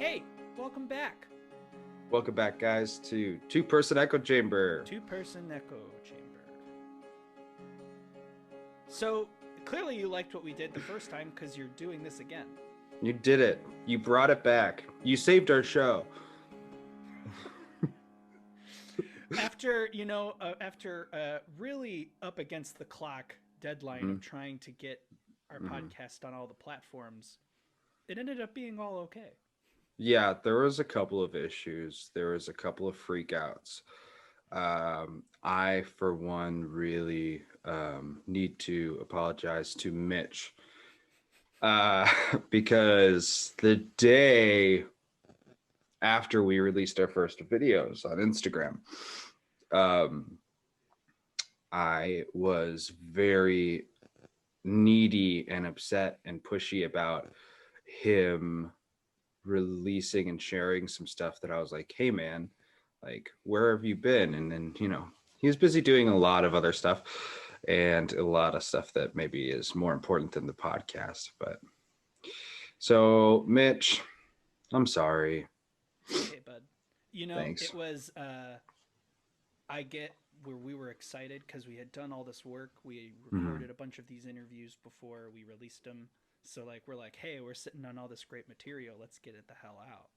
Hey, welcome back. Welcome back, guys, to Two-Person Echo Chamber. Two-person echo chamber. So, clearly you liked what we did the first time because you're doing this again. You did it. You brought it back. You saved our show. After, really up against the clock deadline of trying to get our podcast on all the platforms, it ended up being all okay. Yeah, there was a couple of issues. There was a couple of freakouts. I, for one, really need to apologize to Mitch because the day after we released our first videos on Instagram, um, I was very needy and upset and pushy about him releasing and sharing some stuff that I was like, hey man, like, where have you been? And then, he was busy doing a lot of other stuff and a lot of stuff that maybe is more important than the podcast. But so Mitch, I'm sorry. Okay, bud. Thanks. It was, I get where we were excited because we had done all this work. We recorded a bunch of these interviews before we released them. So, we're like, hey, we're sitting on all this great material. Let's get it the hell out.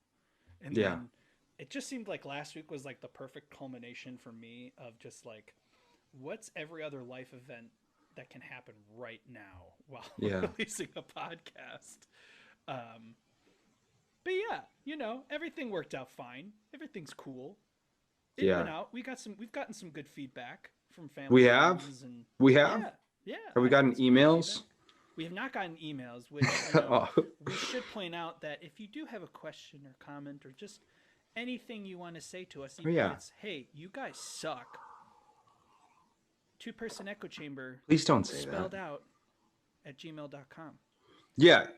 And Yeah. then it just seemed like last week was like the perfect culmination for me of just like, what's every other life event that can happen right now while Yeah. releasing a podcast? But yeah, everything worked out fine. Everything's cool. It went Yeah. out. We've gotten some good feedback from family We and have? friends, and We have? yeah, yeah. Have we I've gotten gotten some good emails? feedback. We have not gotten emails, which Oh. we should point out that if you do have a question or comment or just anything you want to say to us, even Yeah. if it's, hey, you guys suck, two-person echo chamber Please don't say spelled that. out at gmail.com. Yeah.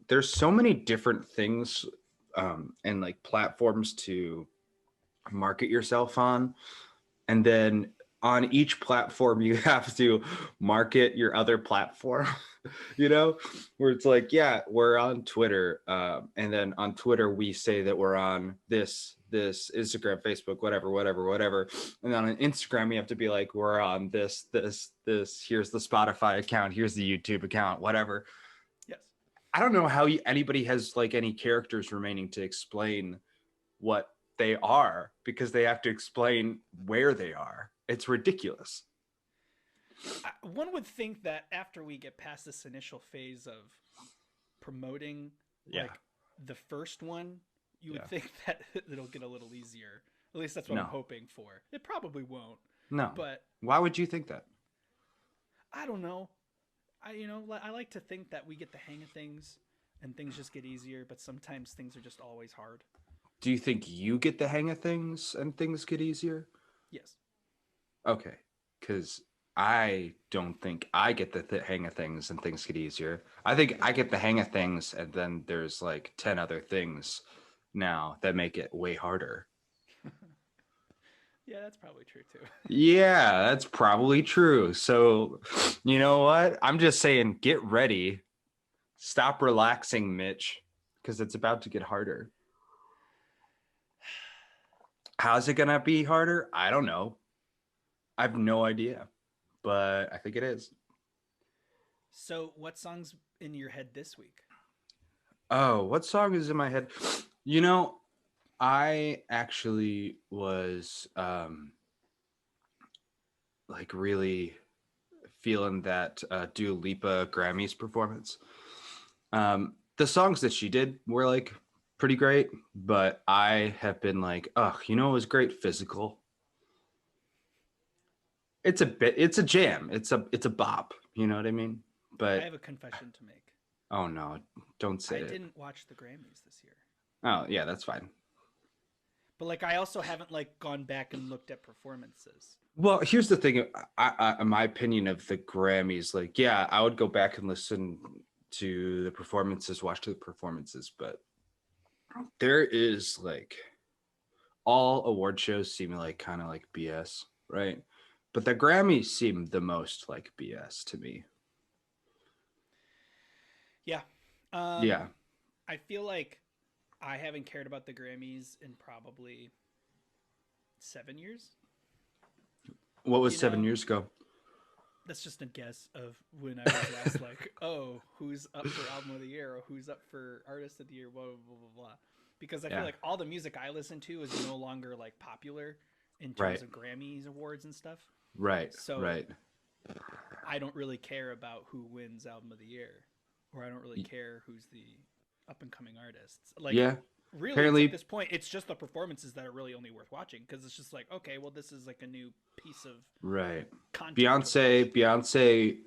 There's so many different things and like platforms to market yourself on. And then on each platform, you have to market your other platform, where it's like, yeah, we're on Twitter. And then on Twitter, we say that we're on this Instagram, Facebook, whatever. And then on Instagram, you have to be like, we're on this. Here's the Spotify account. Here's the YouTube account, whatever. Yes. I don't know how anybody has like any characters remaining to explain what they are because they have to explain where they are. It's ridiculous. One would think that after we get past this initial phase of promoting like the first one, you would think that it'll get a little easier. At least that's what I'm hoping for. It probably won't. No. But why would you think that? I don't know. I like to think that we get the hang of things and things just get easier, but sometimes things are just always hard. Do you think you get the hang of things and things get easier? Yes. Okay. Because I don't think I get the hang of things and things get easier. I think I get the hang of things and then there's like 10 other things now that make it way harder. Yeah, that's probably true too. Yeah, that's probably true. So, you know what? I'm just saying, get ready. Stop relaxing, Mitch, because it's about to get harder. How's it going to be harder? I don't know. I have no idea, but I think it is. So, what song's in your head this week? Oh, what song is in my head? I actually was like really feeling that Dua Lipa Grammys performance. The songs that she did were like pretty great, but I have been like, oh, it was great. Physical. It's a jam. It's a bop. You know what I mean? But I have a confession to make. oh no, don't say I it. didn't watch the Grammys this year. Oh yeah, that's fine. But I also haven't gone back and looked at performances. Well, here's the thing. My opinion of the Grammys, I would go back and listen to the performances, watch the performances, but there is all award shows seem like kind of like BS, right? But the Grammys seem the most like BS to me. Yeah. Yeah. I feel like I haven't cared about the Grammys in probably 7 years. What was 7 years ago? That's just a guess of when I was last like, oh, who's up for album of the year or who's up for artist of the year, blah blah blah blah blah. Because I feel like all the music I listen to is no longer like popular in terms of Grammys awards and stuff. Right. So right. I don't really care about who wins album of the year, or I don't really care who's the up and coming artists. Like, really, apparently, at this point, it's just the performances that are really only worth watching, because it's just like, okay, well, this is like a new piece of content. Beyonce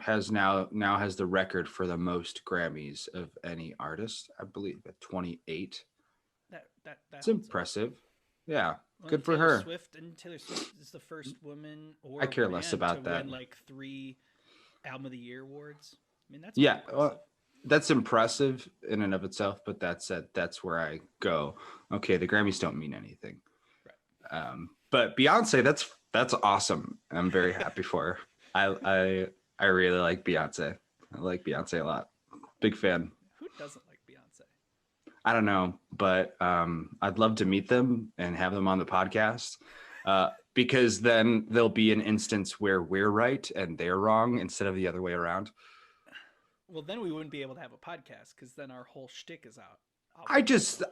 has now has the record for the most Grammys of any artist, I believe, at 28. That's impressive. Yeah, good for her. Taylor Swift is the first woman or I care less about to that. Win like 3 album of the year awards. I mean, that's that's impressive in and of itself, but that's where I go. Okay, the Grammys don't mean anything. Right. But Beyonce, that's awesome. I'm very happy for her. I really like Beyonce. I like Beyonce a lot. Big fan. Who doesn't like Beyonce? I don't know, but I'd love to meet them and have them on the podcast, because then there'll be an instance where we're right and they're wrong instead of the other way around. Well, then we wouldn't be able to have a podcast, because then our whole shtick is out. I just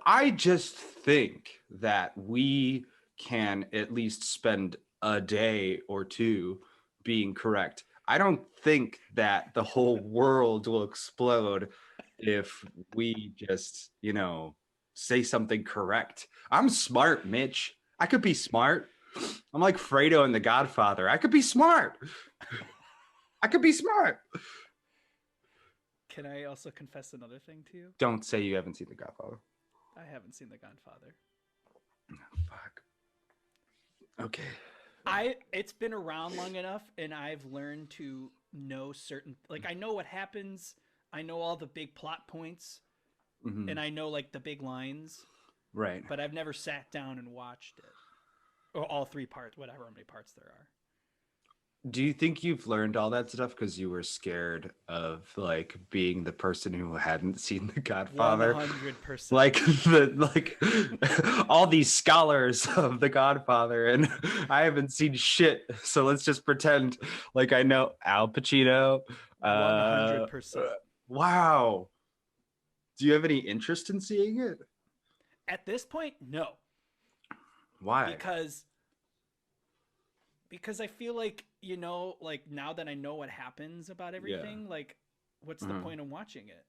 think that we can at least spend a day or two being correct. I don't think that the whole world will explode if we just, say something correct. I'm smart, Mitch. I could be smart. I'm like Fredo in The Godfather. I could be smart. I could be smart. Can I also confess another thing to you? Don't say you haven't seen The Godfather. I haven't seen The Godfather. Oh, fuck. Okay. It's been around long enough, and I've learned to know certain, like, I know what happens. I know all the big plot points, and I know like the big lines. Right. But I've never sat down and watched it, or all 3 parts, whatever many parts there are. Do you think you've learned all that stuff because you were scared of like being the person who hadn't seen The Godfather? 100%. Like all these scholars of The Godfather, and I haven't seen shit. So let's just pretend like I know Al Pacino. 100%. Wow. Do you have any interest in seeing it? At this point, no. Why? Because I feel like, like now that I know what happens about everything, like what's the point of watching it?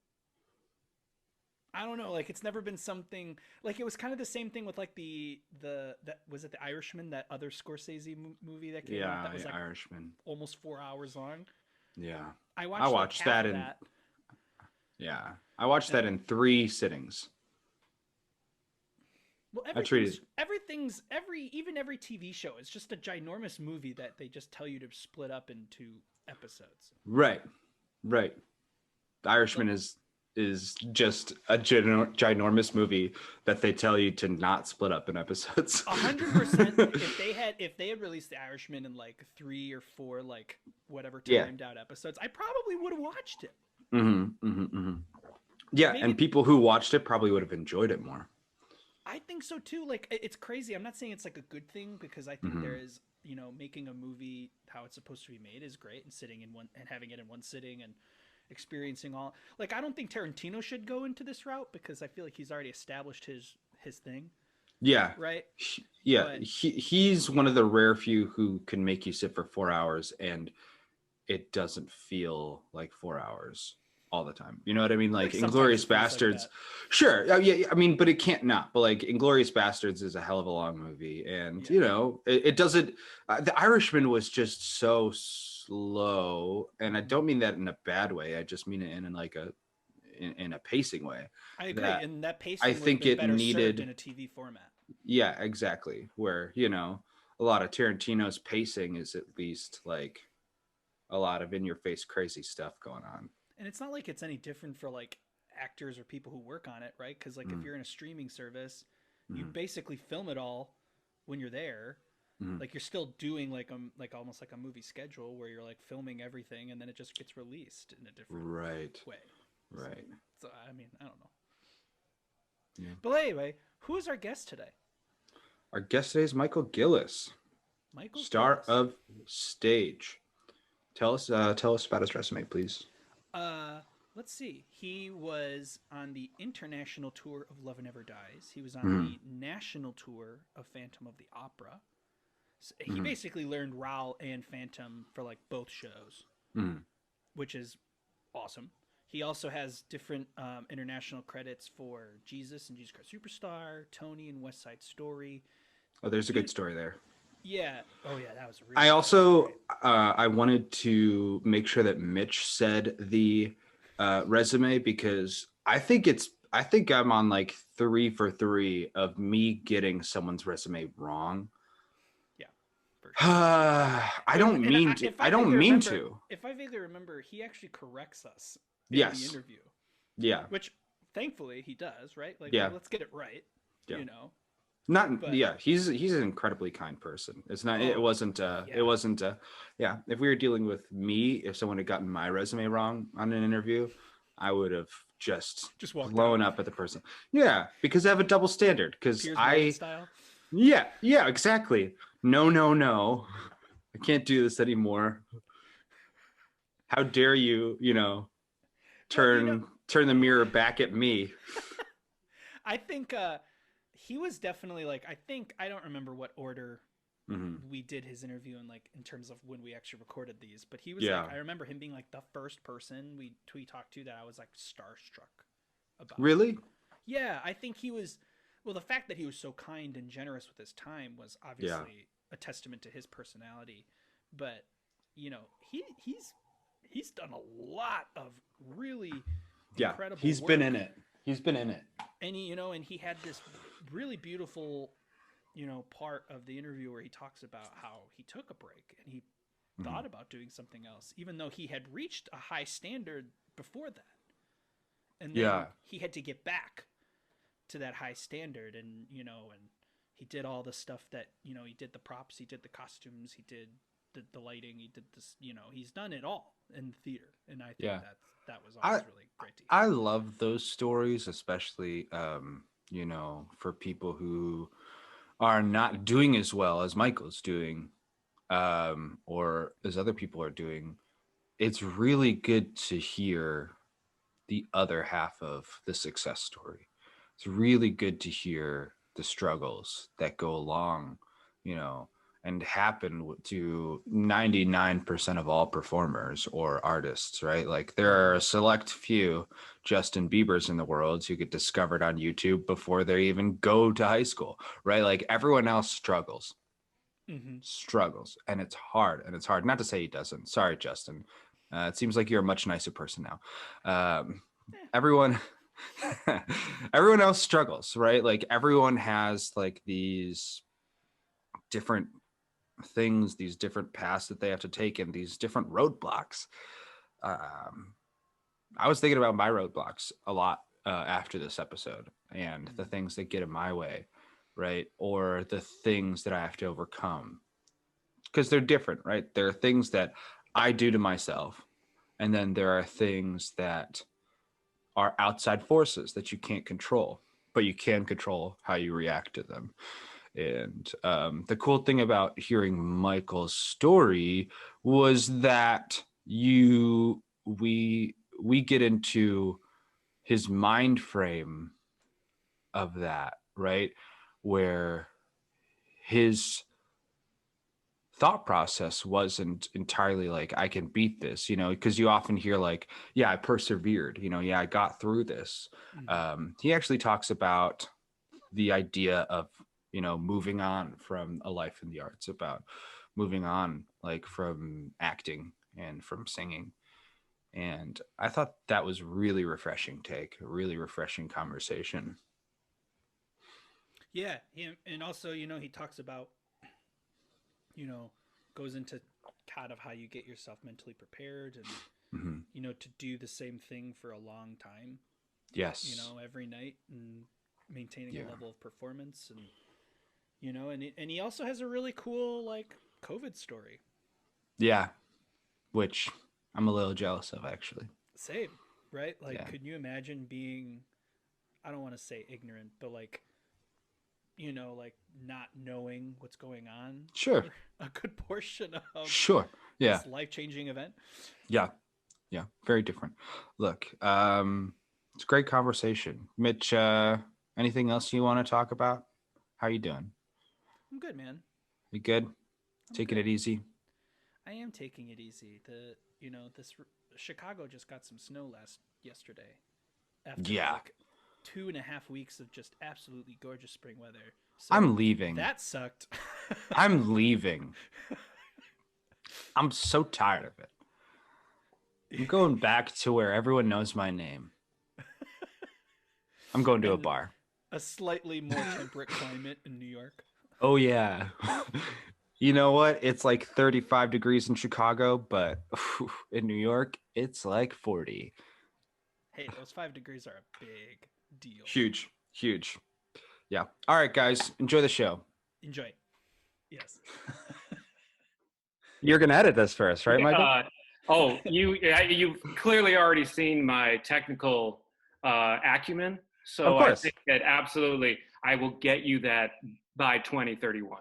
I don't know. Like, it's never been something like, it was kind of the same thing with like that was it The Irishman, that other Scorsese movie that came out that was like Irishman, almost 4 hours long. Yeah. I watched that in I watched that in 3 sittings. Well, even every TV show is just a ginormous movie that they just tell you to split up into episodes. Right. The Irishman is just a ginormous movie that they tell you to not split up in episodes. 100%. If they had released The Irishman in like 3 or 4 like whatever timed out episodes, I probably would have watched it. Yeah, maybe, and people who watched it probably would have enjoyed it more. I think so too. Like, it's crazy. I'm not saying it's like a good thing, because I think there is, making a movie how it's supposed to be made is great, and sitting in one and having it in one sitting and experiencing all. Like, I don't think Tarantino should go into this route, because I feel like he's already established his thing. Yeah. Right. He's one of the rare few who can make you sit for 4 hours and it doesn't feel like 4 hours all the time. You know what I mean? Like Inglourious Bastards. Like, sure. Yeah. I mean, but it can't not. But like Inglourious Bastards is a hell of a long movie. And, it doesn't. The Irishman was just so slow. And I don't mean that in a bad way. I just mean it in a pacing way. I agree. And that pacing I think it needed in a TV format. Yeah, exactly. Where, a lot of Tarantino's pacing is at least like a lot of in your face crazy stuff going on. And it's not like it's any different for like actors or people who work on it, right? Because like if you're in a streaming service, you basically film it all when you're there. Like, you're still doing like almost like a movie schedule where you're like filming everything, and then it just gets released in a different way. Right. So I mean, I don't know. Yeah. But anyway, who is our guest today? Our guest today is Michael Gillis, Michael star Gillis. of Stage. Tell us about his resume, please. Uh, let's see. He was on the international tour of Love Never Dies. He was on Mm-hmm. the national tour of Phantom of the Opera. So he Mm-hmm. basically learned Raoul and Phantom for like both shows, Mm-hmm. which is awesome. He also has different international credits for Jesus and Jesus Christ Superstar, Tony and West Side Story. Oh, there's a He, good story there. yeah, oh yeah, that was a I really good also story. I wanted to make sure that Mitch said the resume because I think I'm on like 3 for 3 of me getting someone's resume wrong. Yeah, for sure. I don't And mean to. if I I don't vaguely mean remember, to. he actually corrects us in the Yes. interview, Yeah. which thankfully he does, right? Like, Yeah. let's get it right, Yeah. you know. Not But yeah, he's an incredibly kind person. It's not oh it yeah, wasn't yeah, if we were dealing with me, if someone had gotten my resume wrong on an interview, I would have just just walked blown out up at the person. Yeah, because I have a double standard because Piers Morgan style. yeah, exactly. No. I can't do this anymore. How dare you, Well, turn the mirror back at me. I think he was definitely like I don't remember what order Mm-hmm. we did his interview in terms of when we actually recorded these, but he was Yeah. like I remember him being like the first person we talked to that I was like starstruck about. Really? Yeah, I think he was. Well, the fact that he was so kind and generous with his time was Yeah. obviously a testament to his personality. But he's done a lot of really Yeah. incredible He's work. been in it. He's been in it. And he had this really beautiful part of the interview where he talks about how he took a break and he thought about doing something else, even though he had reached a high standard before that. And then Yeah. he had to get back to that high standard, and he did all the stuff that he did the props, he did the costumes, he did the lighting, he did this, he's done it all in the theater, and I think that was always really great to hear. I love those stories, especially for people who are not doing as well as Michael's doing, or as other people are doing. It's really good to hear the other half of the success story. It's really good to hear the struggles that go along, and happen to 99% of all performers or artists, right? Like there are a select few Justin Biebers in the world who get discovered on YouTube before they even go to high school, right? Like everyone else struggles. And it's hard, not to say he doesn't. Sorry, Justin. It seems like you're a much nicer person now. Everyone everyone else struggles, right? Like everyone has like these different things, these different paths that they have to take, and these different roadblocks. I was thinking about my roadblocks a lot after this episode, and the things that get in my way, right? Or the things that I have to overcome, because they're different, right? There are things that I do to myself, and then there are things that are outside forces that you can't control, but you can control how you react to them. And the cool thing about hearing Michael's story was that we get into his mind frame of that, right? Where his thought process wasn't entirely like, I can beat this, because you often hear like, yeah, I persevered, yeah, I got through this. He actually talks about the idea of moving on from a life in the arts, about moving on like from acting and from singing. And I thought that was really refreshing take, a really refreshing conversation. Yeah, and also he talks about goes into kind of how you get yourself mentally prepared and to do the same thing for a long time. Yes. Every night, and maintaining a level of performance, and and he also has a really cool like COVID story. Yeah, which I'm a little jealous of, actually. Same, right? Like, Yeah. could you imagine being I don't want to say ignorant, but like, you know, like not knowing what's going on. Sure. For a good portion of Sure. Yeah. this life-changing event. Yeah. Yeah. Very different. Look, it's a great conversation. Mitch, anything else you want to talk about? How you doing? I'm good, man. You good? I'm Taking good. it easy? I am taking it easy. This Chicago just got some snow yesterday after Yeah. like 2.5 weeks of just absolutely gorgeous spring weather. So I'm leaving. that sucked. I'm leaving. I'm so tired of it. I'm going back to where everyone knows my name. I'm going to a bar. A slightly more temperate climate in New York. Oh, yeah. You know what? It's like 35 degrees in Chicago, but in New York, it's like 40. Hey, those 5 degrees are a big deal. Huge, huge. Yeah. All right, guys. Enjoy the show. Enjoy. Yes. You're going to edit this first, right, Michael? You've clearly already seen my technical acumen. So Of course. I think that absolutely I will get you that by 2031.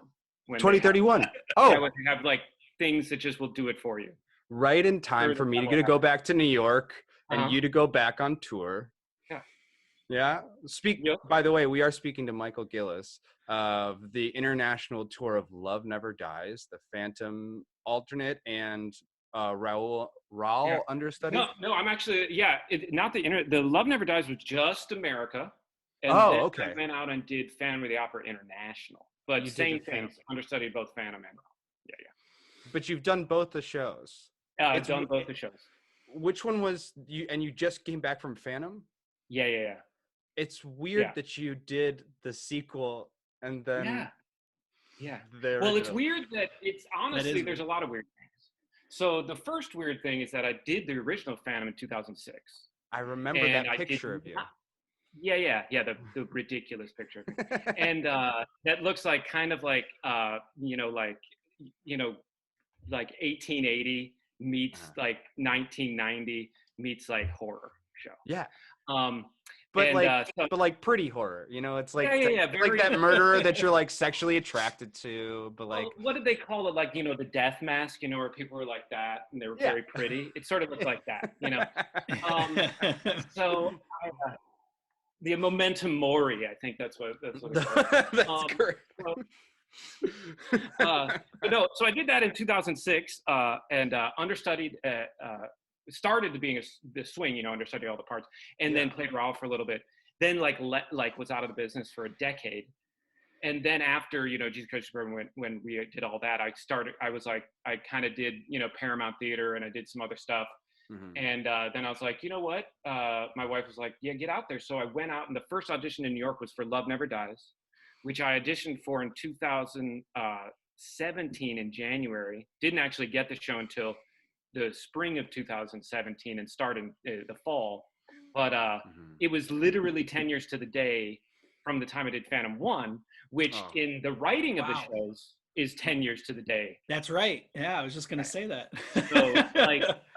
2031. Oh, when they have like things that just will do it for you. Right in time for me to get to go back to New York and you to go back on tour. Yeah. Yeah. By the way, we are speaking to Michael Gillis of the international tour of Love Never Dies, the Phantom alternate, and Raul understudy. No, I'm actually the Love Never Dies was just America. And okay. I went out and did Phantom of the Opera International. But same thing, understudied both Phantom and Raul. Yeah. But you've done both the shows. I've done both the shows. Which one was you? And you just came back from Phantom? Yeah. It's weird that you did the sequel and then Well, it's weird that it's honestly there's a lot of weird things. So the first weird thing is that I did the original Phantom in 2006. I remember that picture of you. Yeah, the ridiculous picture. And that looks like kind of like like 1880 meets like 1990 meets like horror show. Yeah. But like pretty horror, you know, it's like like that murderer that you're like sexually attracted to, but like what did they call it? Like, you know, the death mask, you know, where people were like that and they were very pretty. It sort of looks like that, you know. The Momentum Mori, I think that's what it's called. That's correct. So I did that in 2006 and understudied started being the swing, you know, understudied all the parts, and then played Raul for a little bit. Then was out of the business for a decade. And then after, you know, Jesus Christ Superman, when we did all that, I kind of did, you know, Paramount Theater and I did some other stuff. Mm-hmm. And then I was like, you know what? My wife was like, yeah, get out there. So I went out, and the first audition in New York was for Love Never Dies, which I auditioned for in 2017 in January. Didn't actually get the show until the spring of 2017 and started the fall. But it was literally 10 years to the day from the time I did Phantom 1, which in the writing of the shows is 10 years to the day. That's right. Yeah, I was just gonna say that. So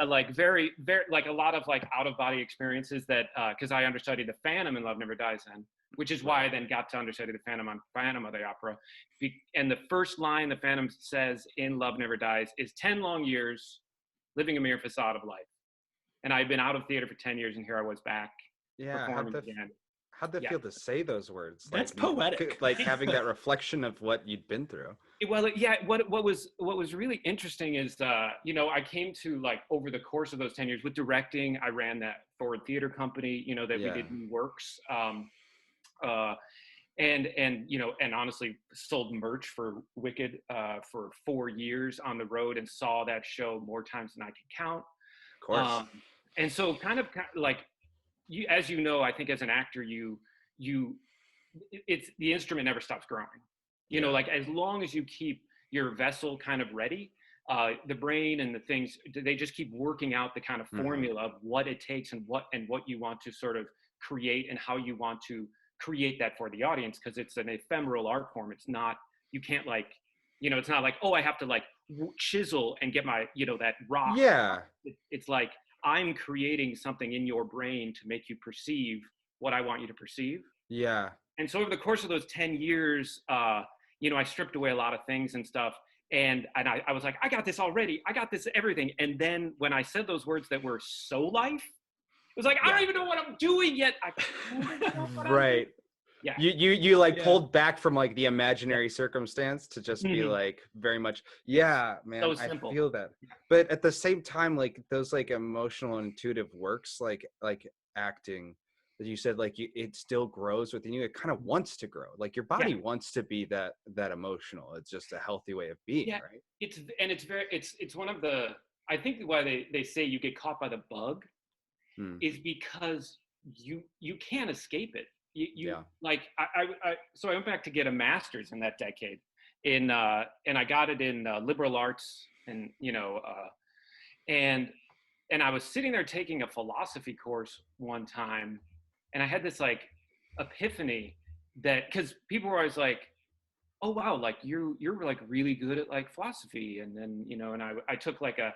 like very, very like a lot of like out of body experiences that because I understudied the Phantom in Love Never Dies then, which is why I then got to understudy the Phantom on Phantom of the Opera. And the first line the Phantom says in Love Never Dies is 10 long years living a mere facade of life. And I've been out of theater for 10 years, and here I was back performing again. How'd that feel to say those words? That's poetic. Like having that reflection of what you'd been through. Well, yeah. What was really interesting is, you know, I came to like over the course of those 10 years with directing. I ran that Forward Theater Company, you know, that we did new works, and you know, and honestly sold merch for Wicked for 4 years on the road, and saw that show more times than I can count. Of course. And so kind of like. As you know, I think as an actor, it's the instrument never stops growing. You know, like as long as you keep your vessel kind of ready, the brain and the things, they just keep working out the kind of formula of what it takes and what you want to sort of create and how you want to create that for the audience, because it's an ephemeral art form. It's not, you can't like, you know, it's not like, oh, I have to like chisel and get my, you know, that rock. Yeah. It's like, I'm creating something in your brain to make you perceive what I want you to perceive. Yeah. And so over the course of those 10 years, you know, I stripped away a lot of things and stuff. And I was like, I got this already. I got this everything. And then when I said those words that were so life, it was like, I don't even know what I'm doing yet. I kind of know what I'm doing. Yeah. You like pulled back from like the imaginary circumstance to just be like very much, man, so I feel that. But at the same time, like those like emotional and intuitive works, like acting, that you said, like it still grows within you. It kind of wants to grow. Like your body wants to be that emotional. It's just a healthy way of being, right? It's one of the, I think why they say you get caught by the bug is because you can't escape it. Like so I went back to get a master's in that decade and I got it in liberal arts, and you know and I was sitting there taking a philosophy course one time, and I had this like epiphany that, because people were always like, oh wow, like you're like really good at like philosophy, and then you know, and I took like a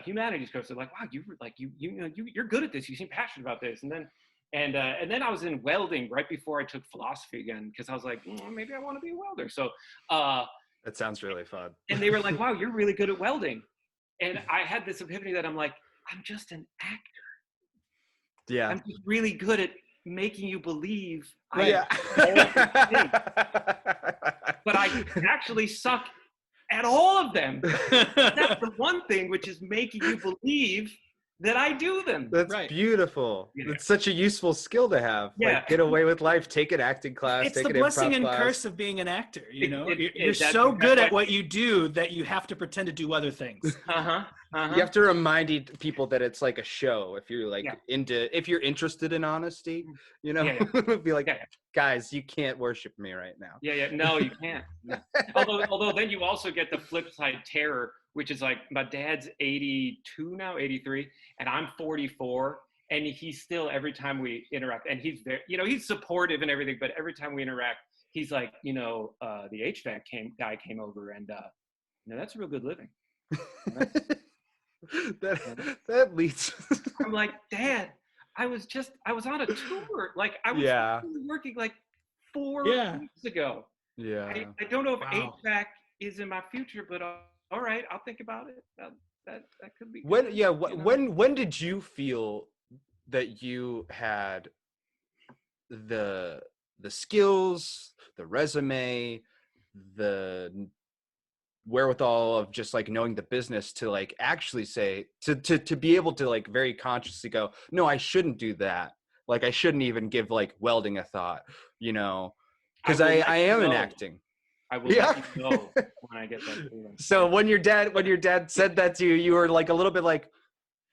humanities course. They're like, wow, you're good at this, you seem passionate about this. And then I was in welding right before I took philosophy again, because I was like, maybe I want to be a welder. So that sounds really fun. And they were like, wow, you're really good at welding. And I had this epiphany that I'm like, I'm just an actor. Yeah. I'm just really good at making you believe. Yeah. But I actually suck at all of them. That's the one thing, which is making you believe that I do them. That's beautiful. Yeah. It's such a useful skill to have. Yeah. Like, get away with life, take an acting class, it's take an improv class. It's the blessing and curse of being an actor, you know? You're so good at what you do that you have to pretend to do other things. You have to remind people that it's like a show. If you're like if you're interested in honesty, you know, be like, guys, you can't worship me right now. No, you can't. Although then you also get the flip side terror, which is like, my dad's 82 now, 83, and I'm 44, and he's still, every time we interact, and he's very, you know, he's supportive and everything, but every time we interact, he's like, you know, the HVAC guy came over, and you know, that's a real good living. that leads. I'm like, Dad, I was on a tour, like I was working like 4 weeks ago. I don't know if HVAC is in my future, but all right, I'll think about it. That could be good. When did you feel that you had the skills, the resume, the wherewithal of just like knowing the business to like actually say to be able to like very consciously go, no, I shouldn't do that. Like I shouldn't even give like welding a thought, you know, because I am in acting. I will let you know when I get that feeling. So when your dad said that to you, you were like a little bit like,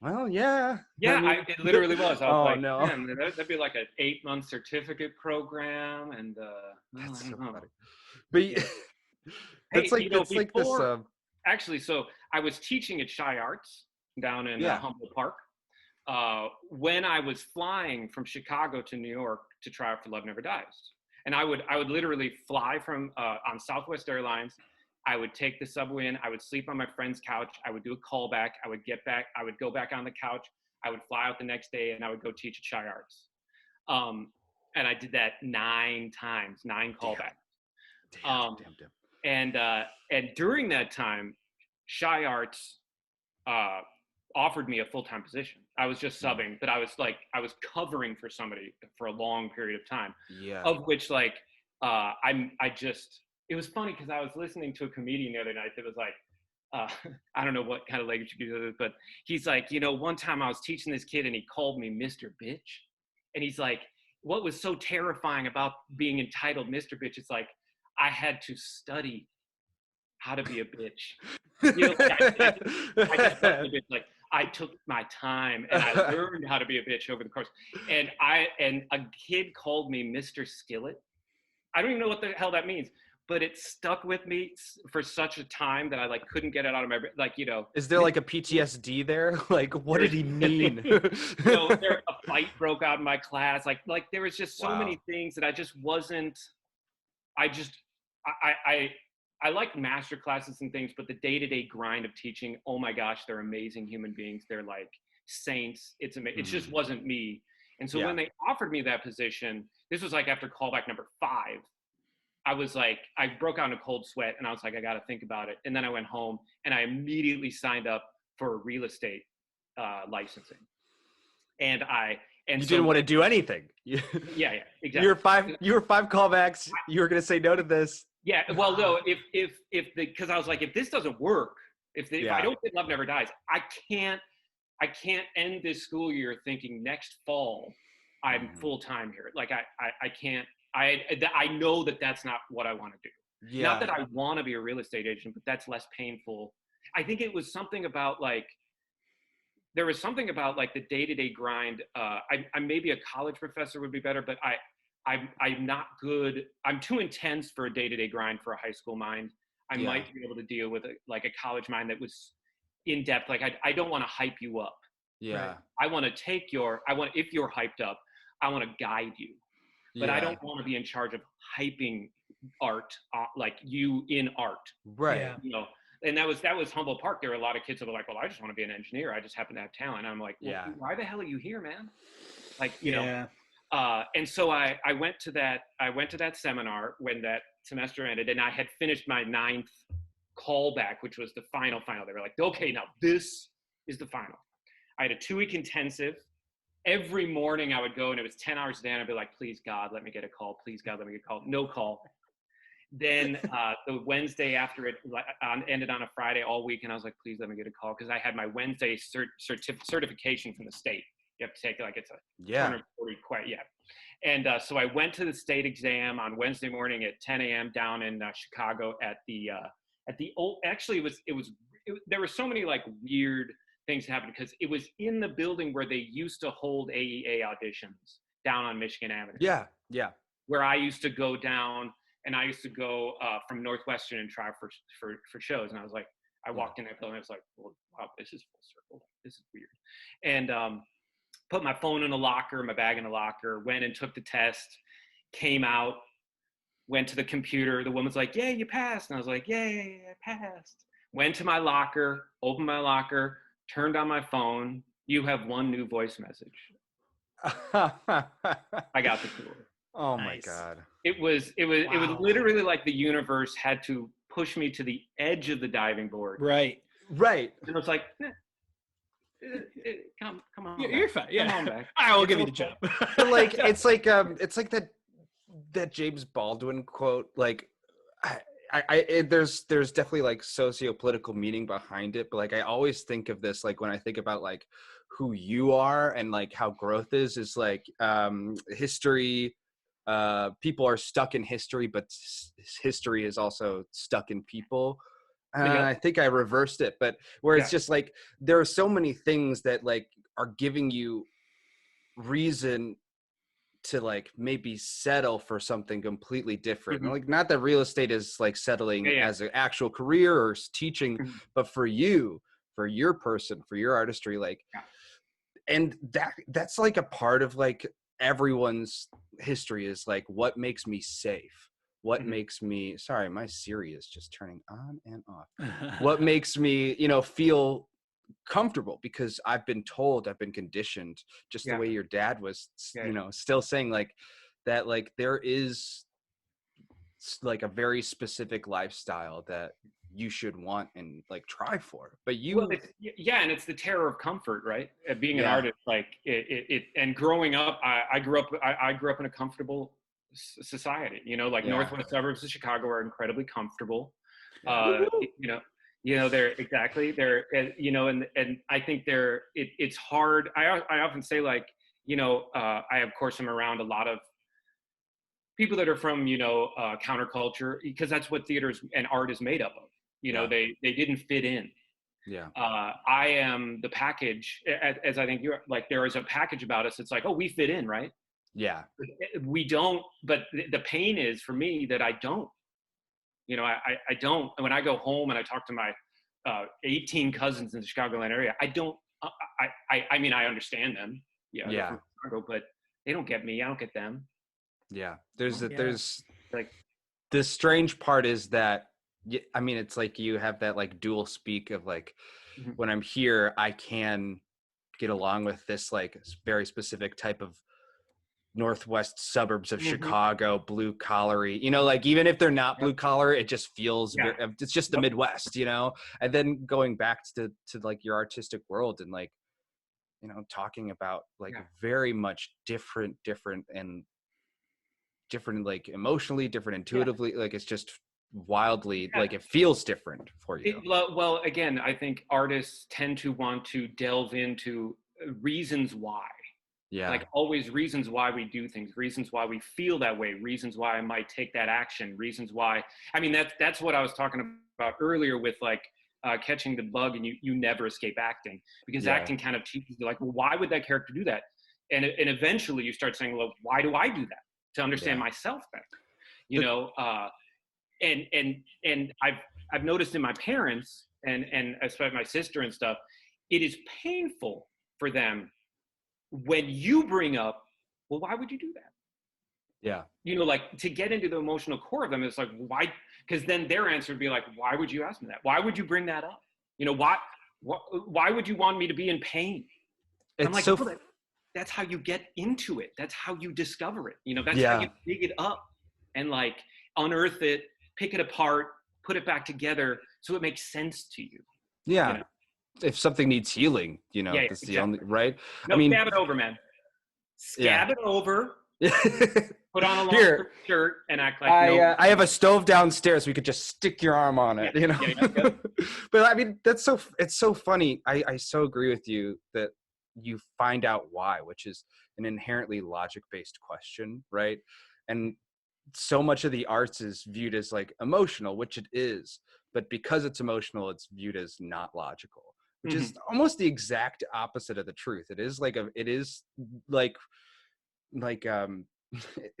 well, yeah. It literally was. I was like, no. Man, that'd be like an 8-month certificate program, and that's so funny. But it's like, you know, like this. Actually, so I was teaching at Shy Arts down in Humboldt Park when I was flying from Chicago to New York to try out for Love Never Dies. And I would literally fly from on Southwest Airlines. I would take the subway in. I would sleep on my friend's couch. I would do a callback. I would get back. I would go back on the couch. I would fly out the next day, and I would go teach at Shy Arts. And I did that 9 times, 9 callbacks. Damn. And during that time, Shy Arts offered me a full-time position. I was just subbing, but I was covering for somebody for a long period of time. Of which like it was funny because I was listening to a comedian the other night that was like, I don't know what kind of language you use, but he's like, you know, one time I was teaching this kid and he called me Mr. Bitch. And he's like, what was so terrifying about being entitled Mr. Bitch? It's like, I had to study how to be a bitch. You know, I just like, I took my time and I learned how to be a bitch over the course. And a kid called me Mr. Skillet. I don't even know what the hell that means, but it stuck with me for such a time that I like couldn't get it out of my, like, you know. Is there like a PTSD there? Like, what did he mean? You know, a fight broke out in my class. Like there was just so many things that I just wasn't, I like master classes and things, but the day-to-day grind of teaching, oh my gosh, they're amazing human beings. They're like saints. It's amazing. It just wasn't me. And so when they offered me that position, this was like after callback number 5, I was like, I broke out in a cold sweat and I was like, I got to think about it. And then I went home and I immediately signed up for real estate licensing. And you didn't want to do anything. Yeah, exactly. You were 5 callbacks. You were going to say no to this. Yeah. Well, no, because I was like, if this doesn't work, if I don't get Love Never Dies, I can't end this school year thinking next fall I'm full time here. Like I can't. I know that that's not what I want to do. Yeah. Not that I want to be a real estate agent, but that's less painful. I think it was something about like, there was something about like the day-to-day grind. I maybe a college professor would be better, but I'm not good. I'm too intense for a day-to-day grind for a high school mind. I might be able to deal with a college mind that was in depth. Like I don't want to hype you up. Yeah. Right? I want to if you're hyped up, I want to guide you. But I don't want to be in charge of hyping art, like you in art. Right. Yeah. You know, and that was Humboldt Park. There were a lot of kids that were like, well, I just want to be an engineer. I just happen to have talent. And I'm like, well, why the hell are you here, man? Like, you know. And so I went to that seminar when that semester ended, and I had finished my 9th callback, which was the final. They were like, okay, now this is the final. I had a 2-week intensive. Every morning I would go, and it was 10 hours a day, and I'd be like, please God, let me get a call. Please God, let me get a call. No call. Then the Wednesday after it ended on a Friday all week, and I was like, please let me get a call, because I had my Wednesday certification from the state. You have to take it's a 240 And so I went to the state exam on Wednesday morning at 10 a.m. down in Chicago at the old. Actually, there were so many like weird things happened because it was in the building where they used to hold AEA auditions down on Michigan Avenue. Yeah. Where I used to go down, and I used to go from Northwestern and try for shows. And I was like, I walked in that building, I was like, well, wow, this is full circle. This is weird. And put my phone in a locker, my bag in a locker, went and took the test, came out, went to the computer. The woman's like, yeah, you passed. And I was like, yay, I passed. Went to my locker, opened my locker, turned on my phone. You have one new voice message. I got the tour. Oh my God. It was literally like the universe had to push me to the edge of the diving board. Right. And I was like, come on. You're fine. Yeah. Come on back. I will give you the job. But like, it's like that James Baldwin quote, like, there's definitely like socio-political meaning behind it, but like I always think of this, like when I think about like who you are and like how growth is like history, people are stuck in history, but history is also stuck in people. I think I reversed it, but where it's just like there are so many things that like are giving you reason to like maybe settle for something completely different. Like not that real estate is like settling as an actual career or teaching, but for you, for your person, for your artistry, like, and that's like a part of like everyone's history is like, what makes me safe? What makes me, sorry, my Siri is just turning on and off. What makes me, feel comfortable, because I've been told, I've been conditioned, just the way your dad was, still saying like that, like there is like a very specific lifestyle that you should want and like try for, but and it's the terror of comfort, right? Being an artist, like it and growing up, I grew up in a comfortable society, northwest suburbs of Chicago are incredibly comfortable. They're exactly there, and I think it's hard. I often say like, I of course am around a lot of people that are from, counterculture, because that's what theater and art is made up of. They didn't fit in. I am the package, as I think you're like, there is a package about us. It's like, oh, we fit in, right? Yeah. We don't, but the pain is for me that I don't. I don't. When I go home and I talk to my 18 cousins in the Chicagoland area, I don't. I mean, I understand them. Yeah. From Chicago, but they don't get me. I don't get them. Yeah. There's like the strange part is that, I mean, it's like you have that like dual speak of like, when I'm here, I can get along with this like very specific type of northwest suburbs of Chicago, blue collary, you know, like even if they're not blue collar, it just feels very, it's just the Midwest, you know. And then going back to like your artistic world and like, you know, talking about like very much different and different, like emotionally different, intuitively, like it's just wildly like it feels different for you. Well, again, I think artists tend to want to delve into reasons why. Like always reasons why we do things, reasons why we feel that way, reasons why I might take that action, reasons why, I mean, that's what I was talking about earlier with like catching the bug, and you never escape acting, because acting kind of teaches you like, well, why would that character do that? And eventually you start saying, well, why do I do that? To understand myself better, you know? And I've noticed in my parents and especially my sister and stuff, it is painful for them when you bring up, well, why would you do that? Yeah. You know, like to get into the emotional core of them, it's like, why? Because then their answer would be like, why would you ask me that? Why would you bring that up? You know, why would you want me to be in pain? I'm like, that's how you get into it. That's how you discover it. You know, that's how you dig it up and like unearth it, pick it apart, put it back together so it makes sense to you. Yeah. You know? If something needs healing, you know, that's the only, right? No, I mean, scab it over, man. Scab it over. Put on a long shirt and act like I have a stove downstairs. We could just stick your arm on it, you know? But I mean, it's so funny. I so agree with you that you find out why, which is an inherently logic-based question, right? And so much of the arts is viewed as like emotional, which it is, but because it's emotional, it's viewed as not logical, which is almost the exact opposite of the truth. It is like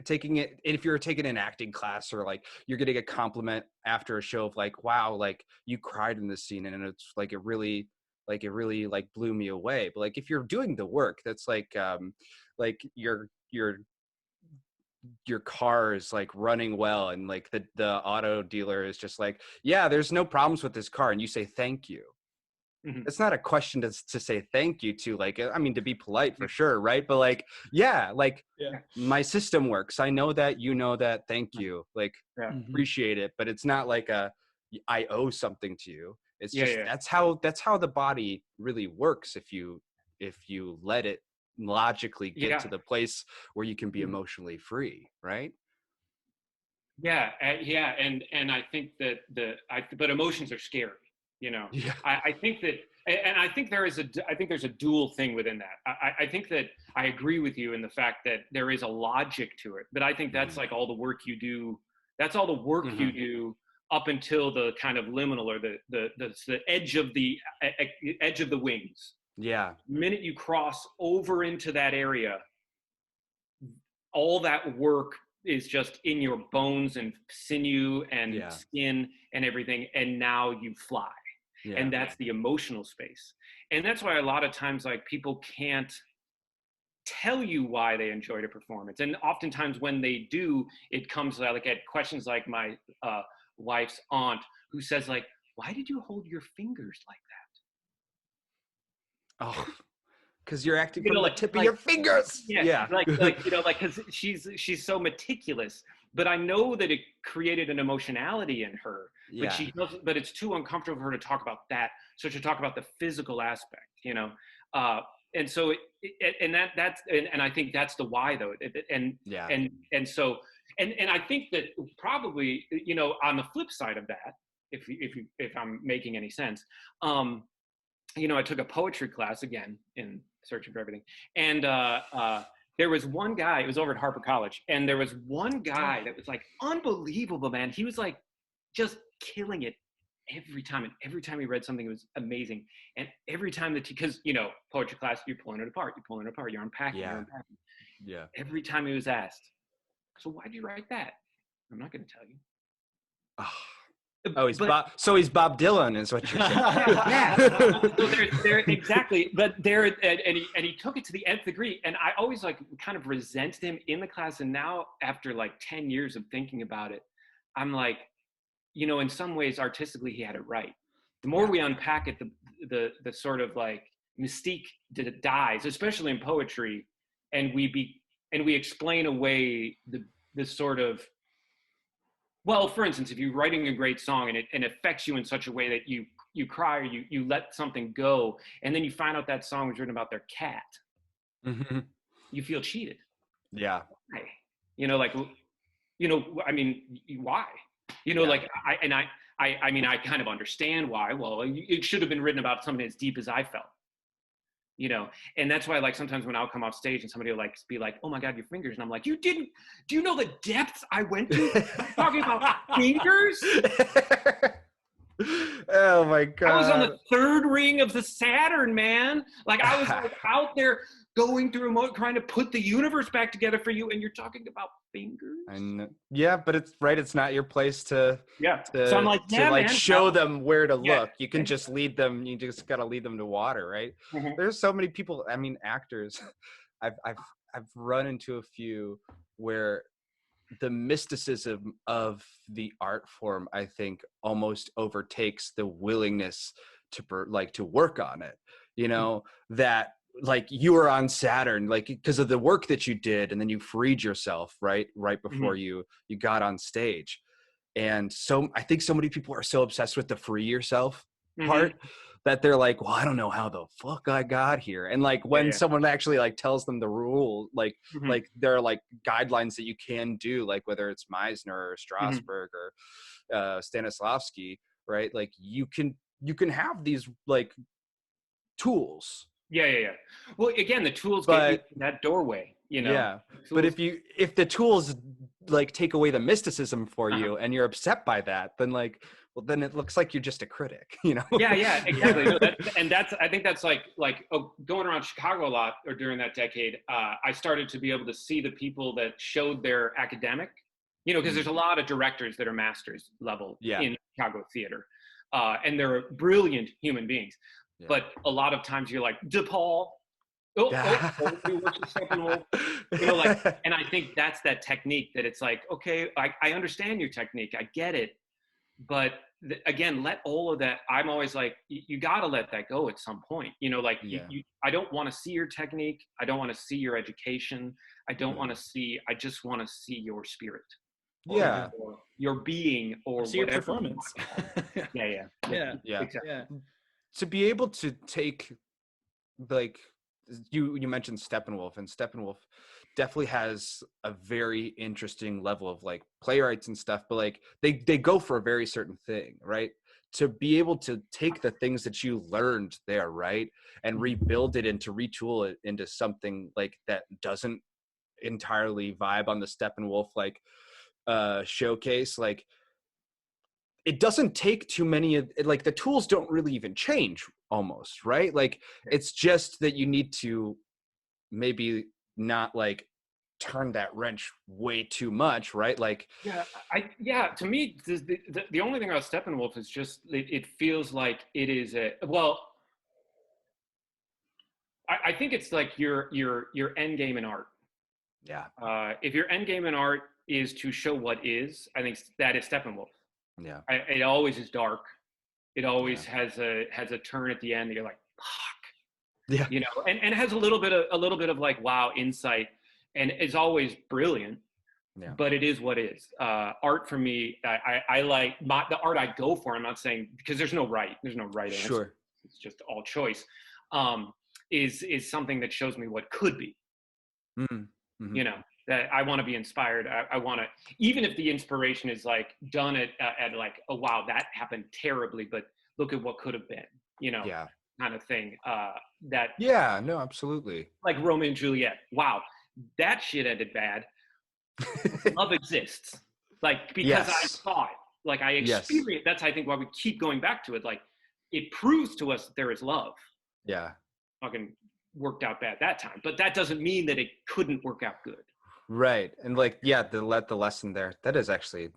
taking it, if you're taking an acting class or like you're getting a compliment after a show of like, wow, like you cried in this scene and it's like it really like blew me away. But like if you're doing the work, that's like your car is like running well and like the auto dealer is just like, yeah, there's no problems with this car, and you say thank you. It's not a question to say thank you to, like, I mean, to be polite for sure, right? But like, my system works, I know that, you know that, thank you, like appreciate it. But it's not like I owe something to you. It's just that's how the body really works if you let it logically get to the place where you can be emotionally free, right? And I think that but emotions are scary, you know. I think that, and I think there's a dual thing within that. I think that I agree with you in the fact that there is a logic to it, but I think that's like all the work you do. That's all the work you do up until the kind of liminal or the edge of the wings. Yeah. The minute you cross over into that area, all that work is just in your bones and sinew and skin and everything, and now you fly. And that's the emotional space. And that's why a lot of times like people can't tell you why they enjoyed a performance. And oftentimes when they do, it comes like at questions like my wife's aunt, who says like, why did you hold your fingers like that? Oh, because you're acting from the tip of your fingers. Like you know, like because she's so meticulous. But I know that it created an emotionality in her. But she doesn't. But it's too uncomfortable for her to talk about that. So to talk about the physical aspect, you know. And so and I think that's the why though. And so I think that probably, you know, on the flip side of that, if I'm making any sense, you know, I took a poetry class again in Searching for Everything, and there was one guy. It was over at Harper College, and there was one guy that was like unbelievable, man. He was like just killing it every time, and every time he read something, it was amazing. And every time because you know, poetry class, you're pulling it apart, you're unpacking, Yeah. Every time he was asked, so why'd you write that? I'm not going to tell you. Oh, he's Bob Dylan, is what you're saying. So exactly. But and he took it to the nth degree. And I always like kind of resented him in the class. And now after like 10 years of thinking about it, I'm like, you know, in some ways artistically he had it right. The more we unpack it, the sort of like mystique dies, especially in poetry, and we explain away the sort of, well, for instance, if you're writing a great song and it affects you in such a way that you cry, or you let something go, and then you find out that song was written about their cat, you feel cheated. Yeah. Why? You know, like, you know, I mean, why? You know, like, I mean, I kind of understand why. Well, it should have been written about something as deep as I felt. You know, and that's why, like, sometimes when I'll come off stage and somebody will like be like, "Oh my God, your fingers," and I'm like, "Do you know the depths I went to talking about fingers?" Oh my God. I was on the third ring of the Saturn, man. Like, I was like out there going through trying to put the universe back together for you, and you're talking about fingers. Yeah, but it's right. It's not your place to So I'm like, yeah, man, show them where to look. You can just lead them. You just got to lead them to water, right? There's so many people. I mean, actors. I've run into a few where the mysticism of the art form, I think, almost overtakes the willingness to work on it. You know, that like you were on Saturn, like because of the work that you did, and then you freed yourself right before you got on stage. And so I think so many people are so obsessed with the free yourself part that they're like, well, I don't know how the fuck I got here. And like when someone actually like tells them the rule, like there are like guidelines that you can do, like whether it's Meisner or Strasberg or Stanislavski, right? Like you can have these like tools. Yeah. Well, again, the tools get you that doorway, you know. Yeah. But if the tools like take away the mysticism for you and you're upset by that, then like, well, then it looks like you're just a critic, you know? Yeah, exactly. No, I think that's like going around Chicago a lot, or during that decade, I started to be able to see the people that showed their academic, you know, because there's a lot of directors that are masters level in Chicago theater, and they're brilliant human beings. Yeah. But a lot of times you're like, DePaul, you know, like, and I think that's that technique that it's like, okay, I understand your technique, I get it, but again, let all of that. I'm always like, you got to let that go at some point. You know, like I don't want to see your technique. I don't want to see your education. I don't want to see. I just want to see your spirit. Or your being, or see whatever. Your performance. Yeah. Exactly. To be able to take, like, you mentioned Steppenwolf, and Steppenwolf definitely has a very interesting level of like playwrights and stuff, but like they go for a very certain thing, right? To be able to take the things that you learned there, right, and rebuild it and to retool it into something like that doesn't entirely vibe on the Steppenwolf like showcase, like it doesn't take too many of like the tools don't really even change almost, right? Like it's just that you need to maybe not like turn that wrench way too much, right? Like to me the only thing about Steppenwolf is just it feels like it is I think it's like your end game in art. If your end game in art is to show what is, I think that is Steppenwolf. It always is dark. It always has a turn at the end that you're like, fuck. You know, and it has a little bit of like, wow, insight, and it's always brilliant. But it is what is. Art for me, I like the art I go for. I'm not saying because there's no right answer. It's just all choice. Is something that shows me what could be. You know, that I want to be inspired. I want to, even if the inspiration is like done at like, oh wow, that happened terribly, but look at what could have been, you know, kind of thing. No, absolutely. Like Romeo and Juliet. Wow, that shit ended bad. Love exists, like because I saw it, like I experienced. That's I think why we keep going back to it. Like it proves to us that there is love. Fucking worked out bad that time, but that doesn't mean that it couldn't work out good. Right. And like, the lesson there, that is actually,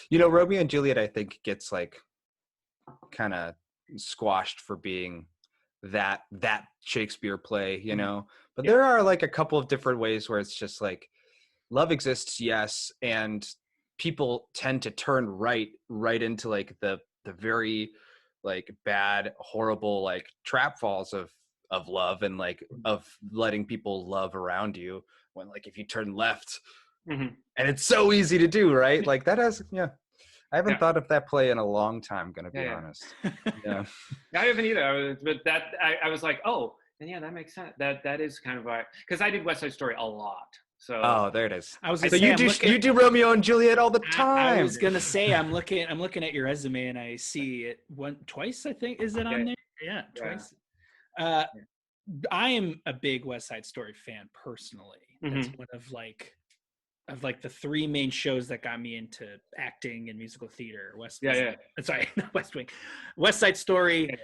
you know, Romeo and Juliet, I think gets like kind of squashed for being that Shakespeare play, you know, but there are like a couple of different ways where it's just like love exists. Yes. And people tend to turn right into like the very like bad, horrible, like trap falls of of love and like of letting people love around you, when like if you turn left, and it's so easy to do, right? Like that has, I haven't thought of that play in a long time, gonna be honest. Yeah. I haven't either. But that I was like, oh, and yeah, that makes sense. That is kind of why, because I did West Side Story a lot. So there it is. I was so you do Romeo and Juliet all the time. I was gonna say I'm looking at your resume and I see it twice. I think is it on there? Yeah, twice. I am a big West Side Story fan personally. That's one of like the three main shows that got me into acting and musical theater. Sorry, not West Wing. West Side Story,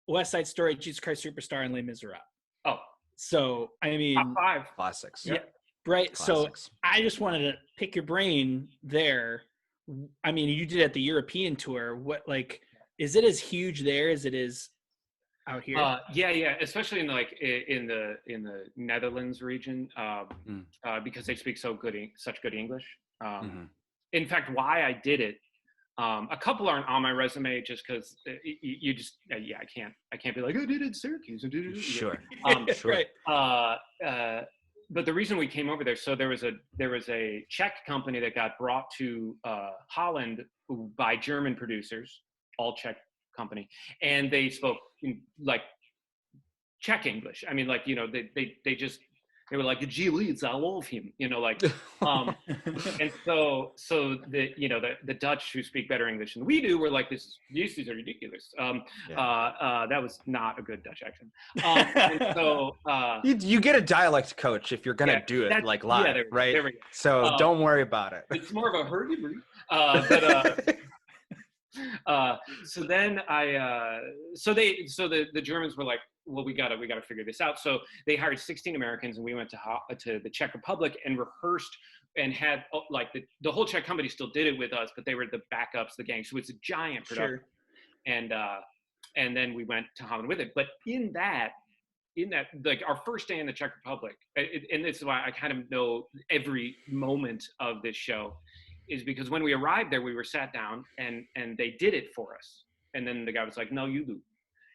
West Side Story, Jesus Christ Superstar, and Les Miserables. Oh, so I mean, top 5 classics. Yeah, right. Classics. So I just wanted to pick your brain there. I mean, you did at the European tour. What is it as huge there as it is out here? Yeah, especially in the Netherlands region, because they speak such good English. In fact, why I did it, a couple aren't on my resume just because you just I can't be like, I did it in Syracuse. Sure. Right. But the reason we came over there, so there was a Czech company that got brought to Holland by German producers, all Czech company, and they spoke like Czech English. I mean, like, they were like, Gillis, I love him, like, and so the Dutch who speak better English than we do were like, this is ridiculous. That was not a good Dutch accent. And so you get a dialect coach if you're gonna do it like live, right? There we go. So don't worry about it. It's more of a hurdy-burdy. So then the Germans were like, well, we gotta figure this out. So they hired 16 Americans, and we went to the Czech Republic and rehearsed and had like the whole Czech company still did it with us, but they were the backups, the gang. So it's a giant production. Sure. And then we went to Holland with it. But in that, like our first day in the Czech Republic, and this is why I kind of know every moment of this show, is because when we arrived there, we were sat down and they did it for us. And then the guy was like, no, you do.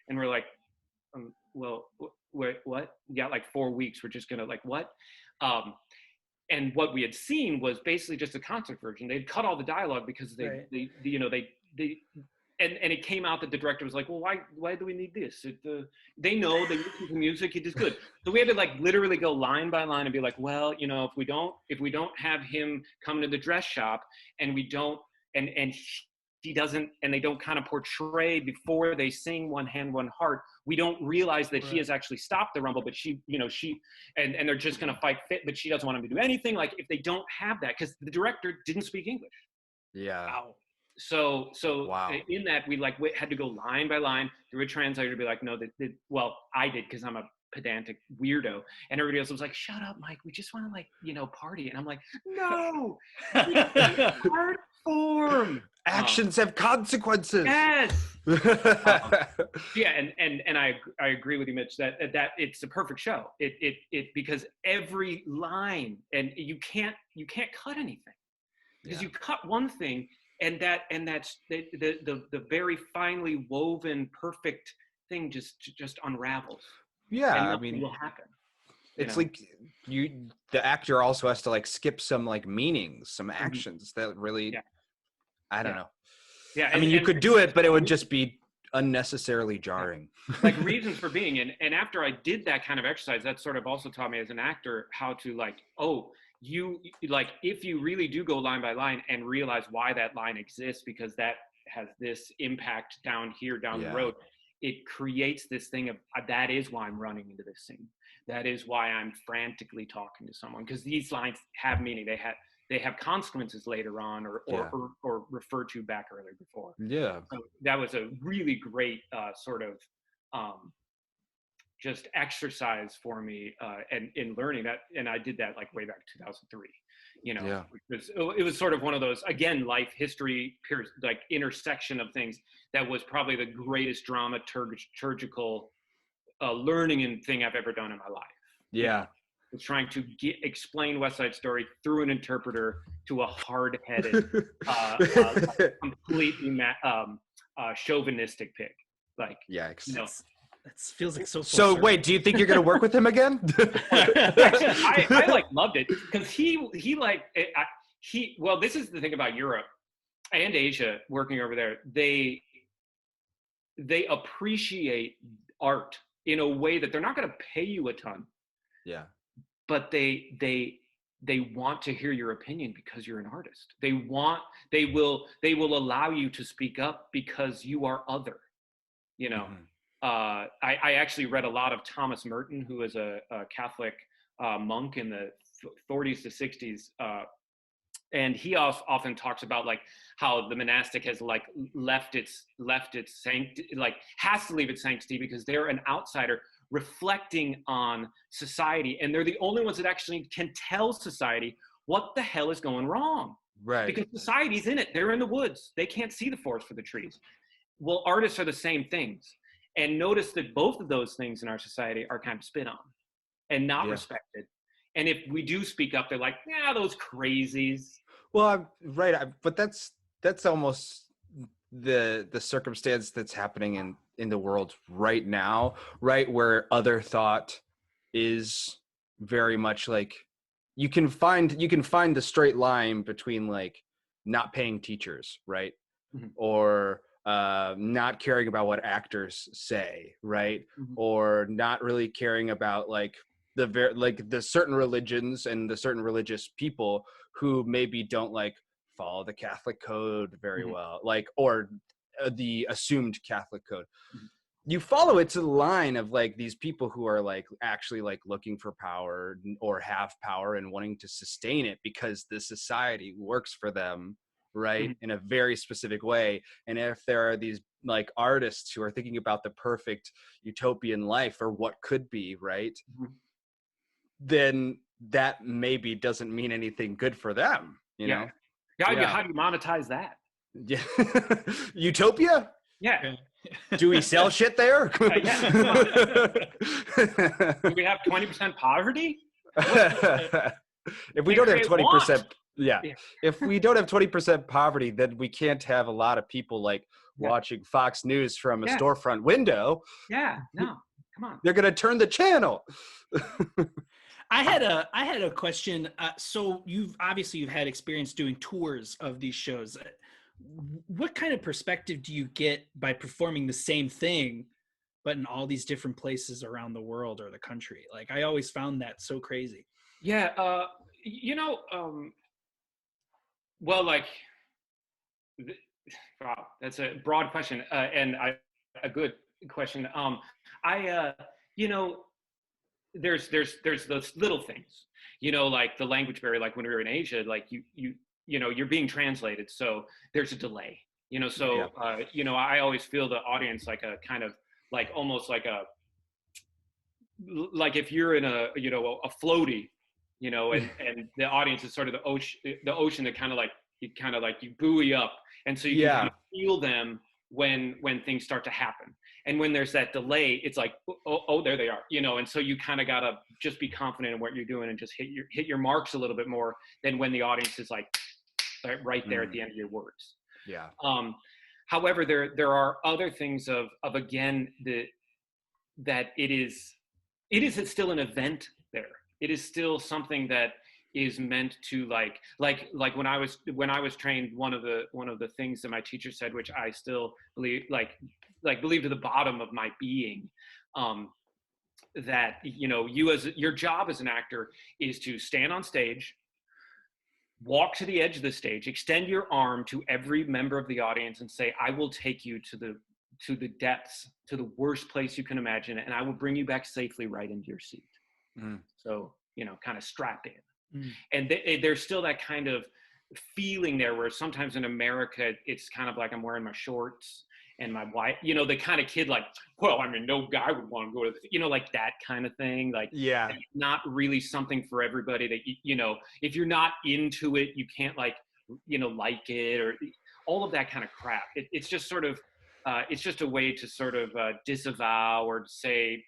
And we're like, well, wait, what? Yeah, like 4 weeks. We're just gonna like, what? And what we had seen was basically just a concert version. They'd cut all the dialogue because and it came out that the director was like, well, why do we need this? They know, they listen to music, it is good. So we had to like literally go line by line and be like, well, if we don't have him come to the dress shop and we don't, and he doesn't, and they don't kind of portray before they sing One Hand, One Heart, we don't realize that he has actually stopped the rumble, but she, and they're just going to fight fit, but she doesn't want him to do anything. Like if they don't have that, because the director didn't speak English. Yeah. Wow. So in that we had to go line by line through a translator to be like, no, well, I did, because I'm a pedantic weirdo, and everybody else was like, shut up, Mike, we just want to party. And I'm like, no, art form. Actions have consequences. Yes. Yeah, and I agree with you, Mitch, that it's a perfect show. It because every line, and you can't cut anything, because you cut one thing, and that's the very finely woven perfect thing just unravels. Yeah, I mean, will happen. It's like the actor also has to like skip some like meanings, some actions that really, I don't know. Yeah, I mean, you could do it, but it would just be unnecessarily jarring. Like reasons for being, and after I did that kind of exercise, that sort of also taught me as an actor how to if you really do go line by line and realize why that line exists, because that has this impact down the road, it creates this thing of that is why I'm running into this scene. That is why I'm frantically talking to someone, because these lines have meaning. They have consequences later on, or referred to back earlier before. Yeah. So that was a really great sort of just exercise for me, and in learning that. And I did that like way back in 2003. It was sort of one of those, again, life history, like intersection of things that was probably the greatest dramaturgical learning thing I've ever done in my life. Yeah. Was trying to explain West Side Story through an interpreter to a hard-headed, completely chauvinistic pig. Like, yikes. That feels like so. So wait, do you think you're gonna work with him again? Actually, I like loved it because well, this is the thing about Europe and Asia working over there. They appreciate art in a way that they're not going to pay you a ton. Yeah. But they want to hear your opinion because you're an artist. They will allow you to speak up because you are other, you know. I actually read a lot of Thomas Merton, who is a Catholic monk in the 40s to 60s. And he often talks about like how the monastic has like left its sanctity, like has to leave its sanctity because they're an outsider reflecting on society, and they're the only ones that actually can tell society what the hell is going wrong. Right. Because society's in it. They're in the woods. They can't see the forest for the trees. Well, artists are the same things. And notice that both of those things in our society are kind of spit on and not respected. And if we do speak up, they're like, yeah, those crazies. Well, but that's almost the circumstance that's happening in the world right now, right? Where other thought is very much like you can find the straight line between like not paying teachers, right? Mm-hmm. Or not caring about what actors say, right? Mm-hmm. Or not really caring about like the certain religions and the certain religious people who maybe don't like follow the Catholic code very well, like, or the assumed Catholic code. You follow it to the line of like these people who are like actually like looking for power or have power and wanting to sustain it because the society works for them, right? In a very specific way. And if there are these like artists who are thinking about the perfect utopian life or what could be, right? Then that maybe doesn't mean anything good for them, you know? How do you monetize that? Yeah. Utopia? Yeah. Do we sell shit there? Do we have 20% poverty? If we don't have 20%, if we don't have 20% poverty, then we can't have a lot of people like watching Fox News from a storefront window. Yeah, no, come on. They're gonna turn the channel. I had a question. So you've had experience doing tours of these shows. What kind of perspective do you get by performing the same thing, but in all these different places around the world or the country? Like, I always found that so crazy. Yeah. Well, like, wow, that's a broad question. And a good question. There's those little things, like the language barrier, like when we were in Asia, like you're being translated. So there's a delay, I always feel the audience like a kind of like, almost like like if you're in a floaty, and the audience is sort of the ocean that kind of like, you buoy up. And so you can kind of feel them when things start to happen. And when there's that delay, it's like, oh, there they are, and so you kind of got to just be confident in what you're doing and just hit your marks a little bit more than when the audience is like right there at the end of your words. Yeah. However, there are other things of again, that it's still an event there. It is still something that is meant to like when I was trained, one of the things that my teacher said, which I still believe, believe to the bottom of my being, that your job as an actor is to stand on stage, walk to the edge of the stage, extend your arm to every member of the audience and say, I will take you to the depths, to the worst place you can imagine, and I will bring you back safely right into your seat. So, kind of strap in. And there's still that kind of feeling there where sometimes in America, it's kind of like I'm wearing my shorts and my wife, the kind of kid like, well, I mean, no guy would want to go to, like that kind of thing. Like, not really something for everybody that, if you're not into it, you can't like it, or all of that kind of crap. It's just sort of, it's just a way to sort of disavow or say,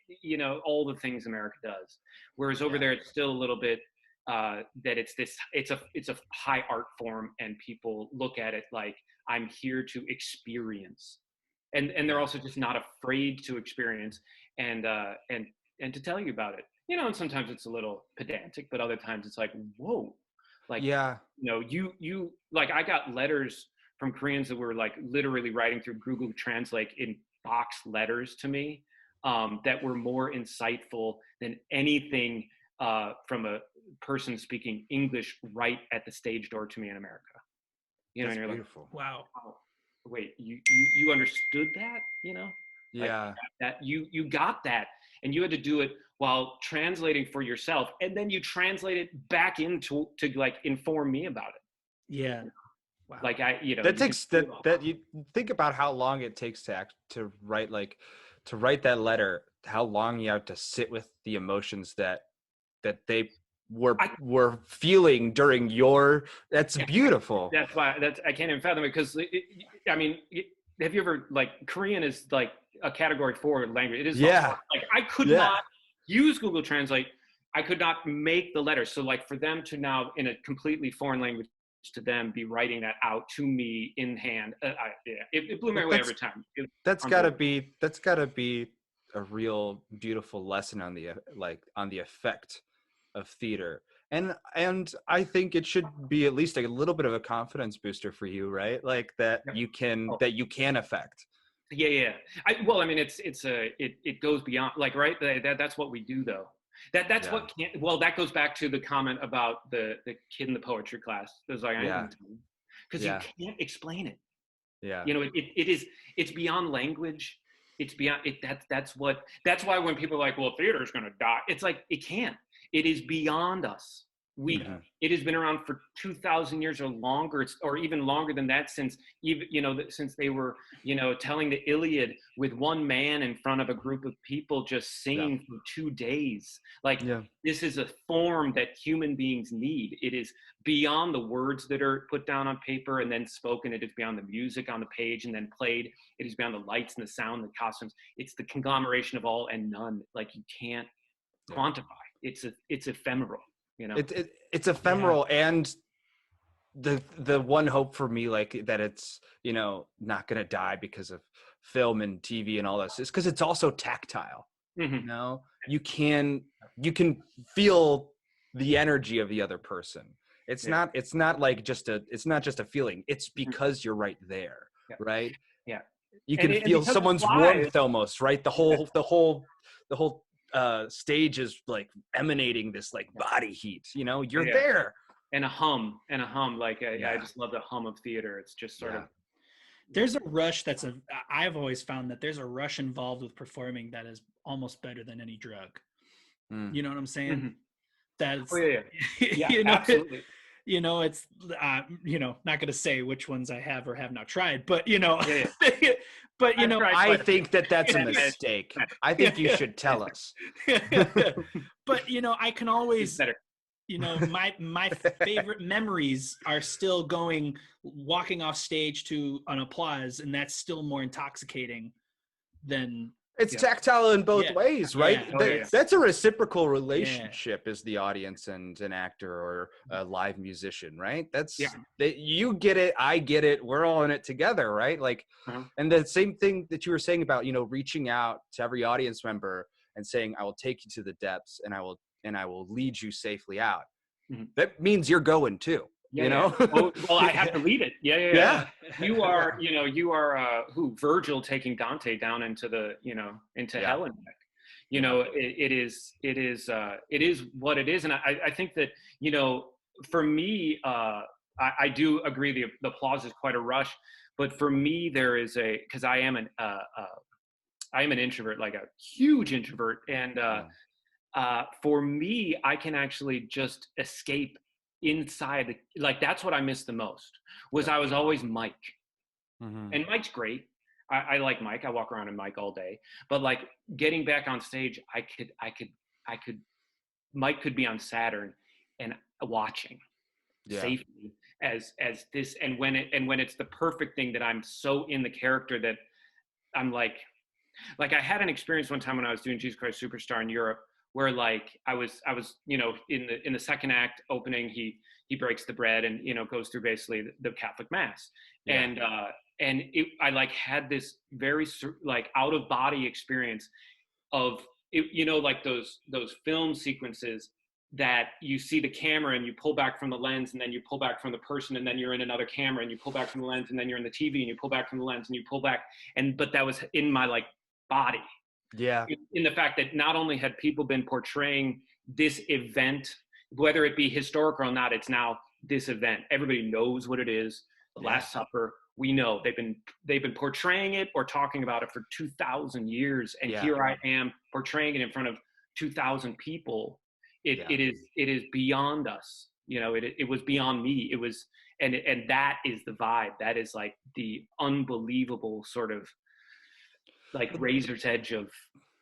all the things America does. Whereas over there, it's still a little bit, that it's a high art form, and people look at it like, I'm here to experience, and they're also just not afraid to experience. and to tell you about it. And sometimes it's a little pedantic, but other times it's like, whoa, like, you like, I got letters from Koreans that were like literally writing through Google Translate in box letters to me, that were more insightful than anything from a person speaking English right at the stage door to me in America. That's and you're beautiful. like, wow, wait, you understood that, like that you got that, and you had to do it while translating for yourself, and then you translate it back into to like inform me about it. Yeah. Wow. Like that takes that you think about how long it takes to write that letter, how long you have to sit with the emotions that they were feeling during your. That's beautiful. That's why I can't even fathom it, because have you ever, like, Korean is like a category 4 language. It is like I could not use Google Translate. I could not make the letters. So like for them to now in a completely foreign language to them be writing that out to me in hand, it blew me away every time. That's gotta be a real beautiful lesson on the effect of theater. And I think it should be at least a little bit of a confidence booster for you, right? Like that you can affect. Yeah. It goes beyond, like, right. That's what we do though. That's what can't. Well, that goes back to the comment about the kid in the poetry class. There's like, because you can't explain it. Yeah. It's beyond language. It's beyond it. That's why when people are like, well, theater is going to die, it's like, it can't. It is beyond us. It has been around for 2,000 years or longer, or even longer than that, since they were telling the Iliad with one man in front of a group of people just singing for 2 days. Like, this is a form that human beings need. It is beyond the words that are put down on paper and then spoken. It is beyond the music on the page and then played. It is beyond the lights and the sound, the costumes. It's the conglomeration of all and none. Like, you can't quantify. It's ephemeral. It's ephemeral, and the one hope for me, like, that it's not gonna die because of film and TV and all this, is because it's also tactile. You can feel the energy of the other person. It's not like just a feeling. It's because you're right there, right? You can feel someone's warmth almost, right? The whole stage is like emanating this like body heat. You're there. And a hum, like I just love the hum of theater. It's just sort of. There's a rush I've always found that there's a rush involved with performing that is almost better than any drug. You know what I'm saying? Mm-hmm. That's absolutely. It's not going to say which ones I have or have not tried, but but I think that's a mistake. I think you should tell us. But I can always, my favorite memories are still walking off stage to an applause, and that's still more intoxicating than. It's tactile in both ways, right? That's a reciprocal relationship as the audience and an actor or a live musician, right? You get it, I get it, we're all in it together, right? Like, and the same thing that you were saying about, reaching out to every audience member and saying, I will take you to the depths and I will lead you safely out. That means you're going too. Well, I have to lead it. You are Virgil taking Dante down into the into hell and back. It is what it is, and I think that for me, I do agree the applause is quite a rush, but for me there is because I am an introvert, like a huge introvert, and for me I can actually just escape inside like that's what I miss the most. I was always Mike, and Mike's great. I like Mike. I walk around in Mike all day, but like getting back on stage, I could Mike could be on Saturn and watching safely as this, and when it's the perfect thing that I'm so in the character that I'm like I had an experience one time when I was doing Jesus Christ Superstar in Europe, where like I was in the second act opening, he breaks the bread and goes through basically the Catholic Mass, and I like had this very like out of body experience, of it, you know, like those film sequences that you see the camera and you pull back from the lens and then you pull back from the person and then you're in another camera and you pull back from the lens and then you're in the TV and you pull back from the lens and you pull back, but that was in my like body. Yeah. In the fact that not only had people been portraying this event, whether it be historical or not, it's now this event. Everybody knows what it is. The Last Supper. We know they've been portraying it or talking about it for 2,000 years, and here I am portraying it in front of 2,000 people. It is beyond us. You know, it was beyond me. It was, and that is the vibe. That is like the unbelievable sort of like razor's edge of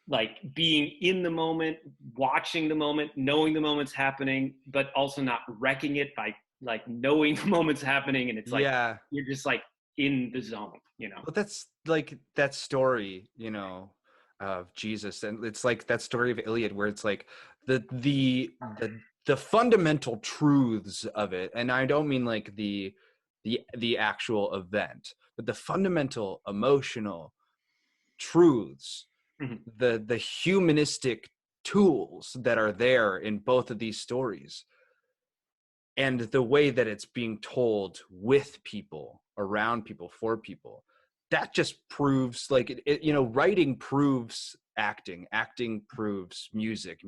like being in the moment, watching the moment, knowing the moment's happening, but also not wrecking it by like knowing the moment's happening. And it's like, you're just like in the zone, you know? But that's like that story, you know, of Jesus. And it's like that story of Iliad where it's like the fundamental truths of it. And I don't mean like the actual event, but the fundamental emotional truths, the humanistic tools that are there in both of these stories, and the way that it's being told with people, around people, for people, that just proves like you know, writing proves acting proves music.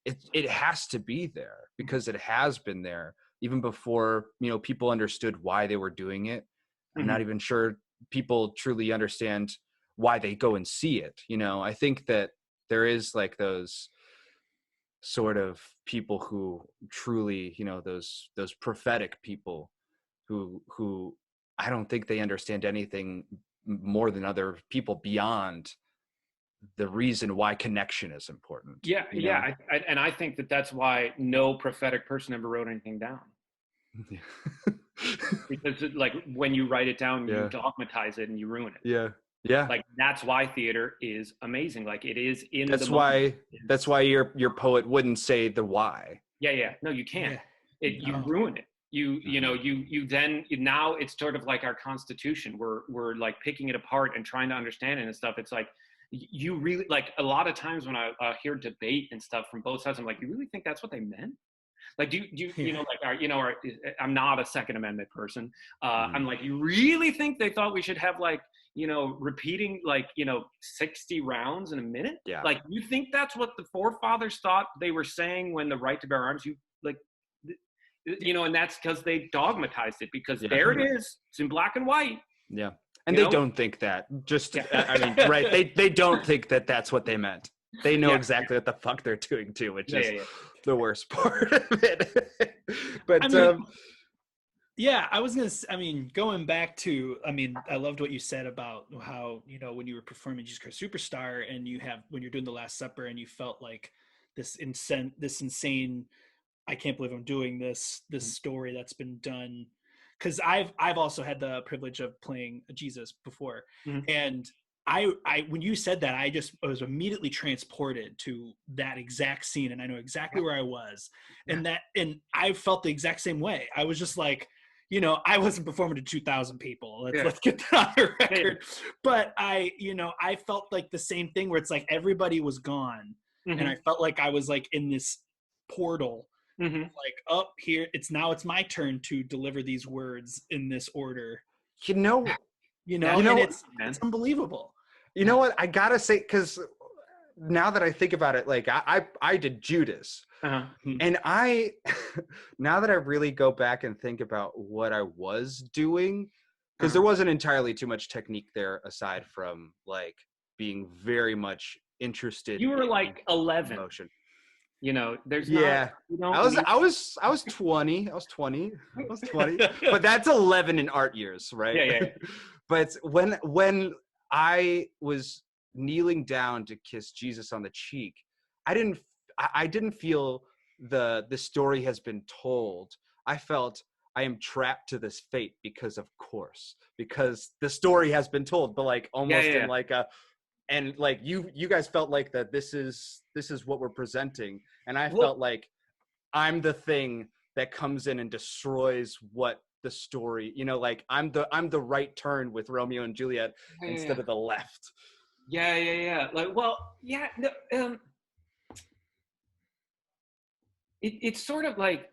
It has to be there because it has been there even before, you know, people understood why they were doing it. I'm not even sure people truly understand why they go and see it. You know, I think that there is like those sort of people who truly, you know, those prophetic people who I don't think they understand anything more than other people beyond the reason why connection is important. Yeah, yeah. And I think that that's why no prophetic person ever wrote anything down. Because like when you write it down, you dogmatize it and you ruin it. Yeah. Like that's why theater is amazing. Like it is in that's the why moment. That's why your poet wouldn't say the why. Yeah. No, you can't. You ruin it. You know, you then now it's sort of like our Constitution. We're like picking it apart and trying to understand it and stuff. It's like you really like a lot of times when I hear debate and stuff from both sides, I'm like, you really think that's what they meant? Like, do you know, like, I'm not a Second Amendment person. I'm like, you really think they thought we should have like, you know, repeating like, you know, 60 rounds in a minute? Yeah. Like, you think that's what the forefathers thought they were saying when the right to bear arms? You like, you know, and that's because they dogmatized it because there it is. It's in black and white. Yeah. And they don't think that. Just, I mean, right. They don't think that that's what they meant. They know exactly what the fuck they're doing too, which is the worst part of it. But, I was going to, I mean, going back to, I mean, I loved what you said about how, you know, when you were performing Jesus Christ Superstar and you have, when you're doing the Last Supper and you felt like this insane, I can't believe I'm doing this story that's been done. Cause I've also had the privilege of playing Jesus before. And I when you said that, I was immediately transported to that exact scene, and I know exactly where I was, and I felt the exact same way. I was just like, you know, I wasn't performing to 2,000 people. Let's get that on the record. But I felt like the same thing where it's like everybody was gone, and I felt like I was like in this portal, like here. It's my turn to deliver these words in this order. And it's unbelievable. You know what? I gotta say, because now that I think about it, like I did Judas, and now that I really go back and think about what I was doing, because there wasn't entirely too much technique there aside from like being very much interested. You were like 11. Emotion. You know, there's I was 20. But that's 11 in art years, right? Yeah. But when I was kneeling down to kiss Jesus on the cheek, I didn't feel the story has been told. I felt I am trapped to this fate because the story has been told, but like almost in like a, and like you guys felt like that this is what we're presenting, and I felt like I'm the thing that comes in and destroys what the story, you know, like I'm the right turn with Romeo and Juliet instead of the left. Yeah. Like, well, yeah. No, it's sort of like,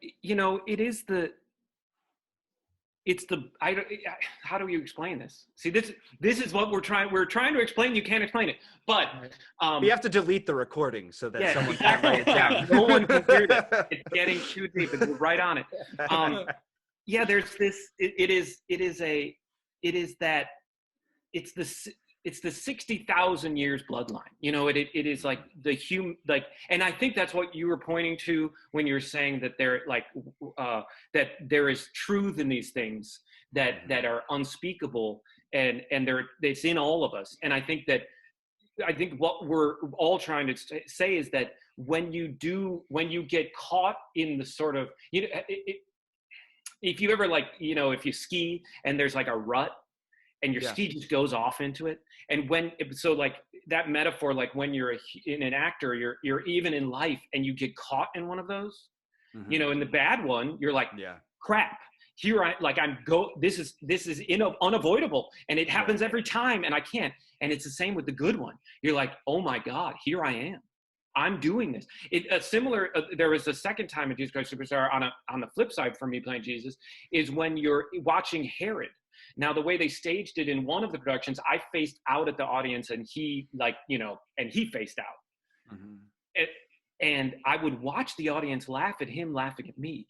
how do you explain this? See, this is what we're trying to explain. You can't explain it, but we have to delete the recording so that someone exactly. can write it down. No one can hear this. It's getting too deep, and we're right on it. Yeah, there's this. It's the 60,000 years bloodline. It is like the human, like, and I think that's what you were pointing to when you're saying that that there is truth in these things that are unspeakable, and it's in all of us. And I think what we're all trying to say is that when you get caught in the sort of, if you ever if you ski and there's like a rut, and your ski just goes off into it. And that metaphor, like when you're an actor, you're even in life and you get caught in one of those, in the bad one, you're like, crap, here this is unavoidable. And it happens every time and I can't. And it's the same with the good one. You're like, oh my God, here I am. I'm doing this. There was a second time in Jesus Christ Superstar on the flip side for me playing Jesus is when you're watching Herod. Now, the way they staged it in one of the productions, I faced out at the audience and he faced out. And I would watch the audience laugh at him laughing at me.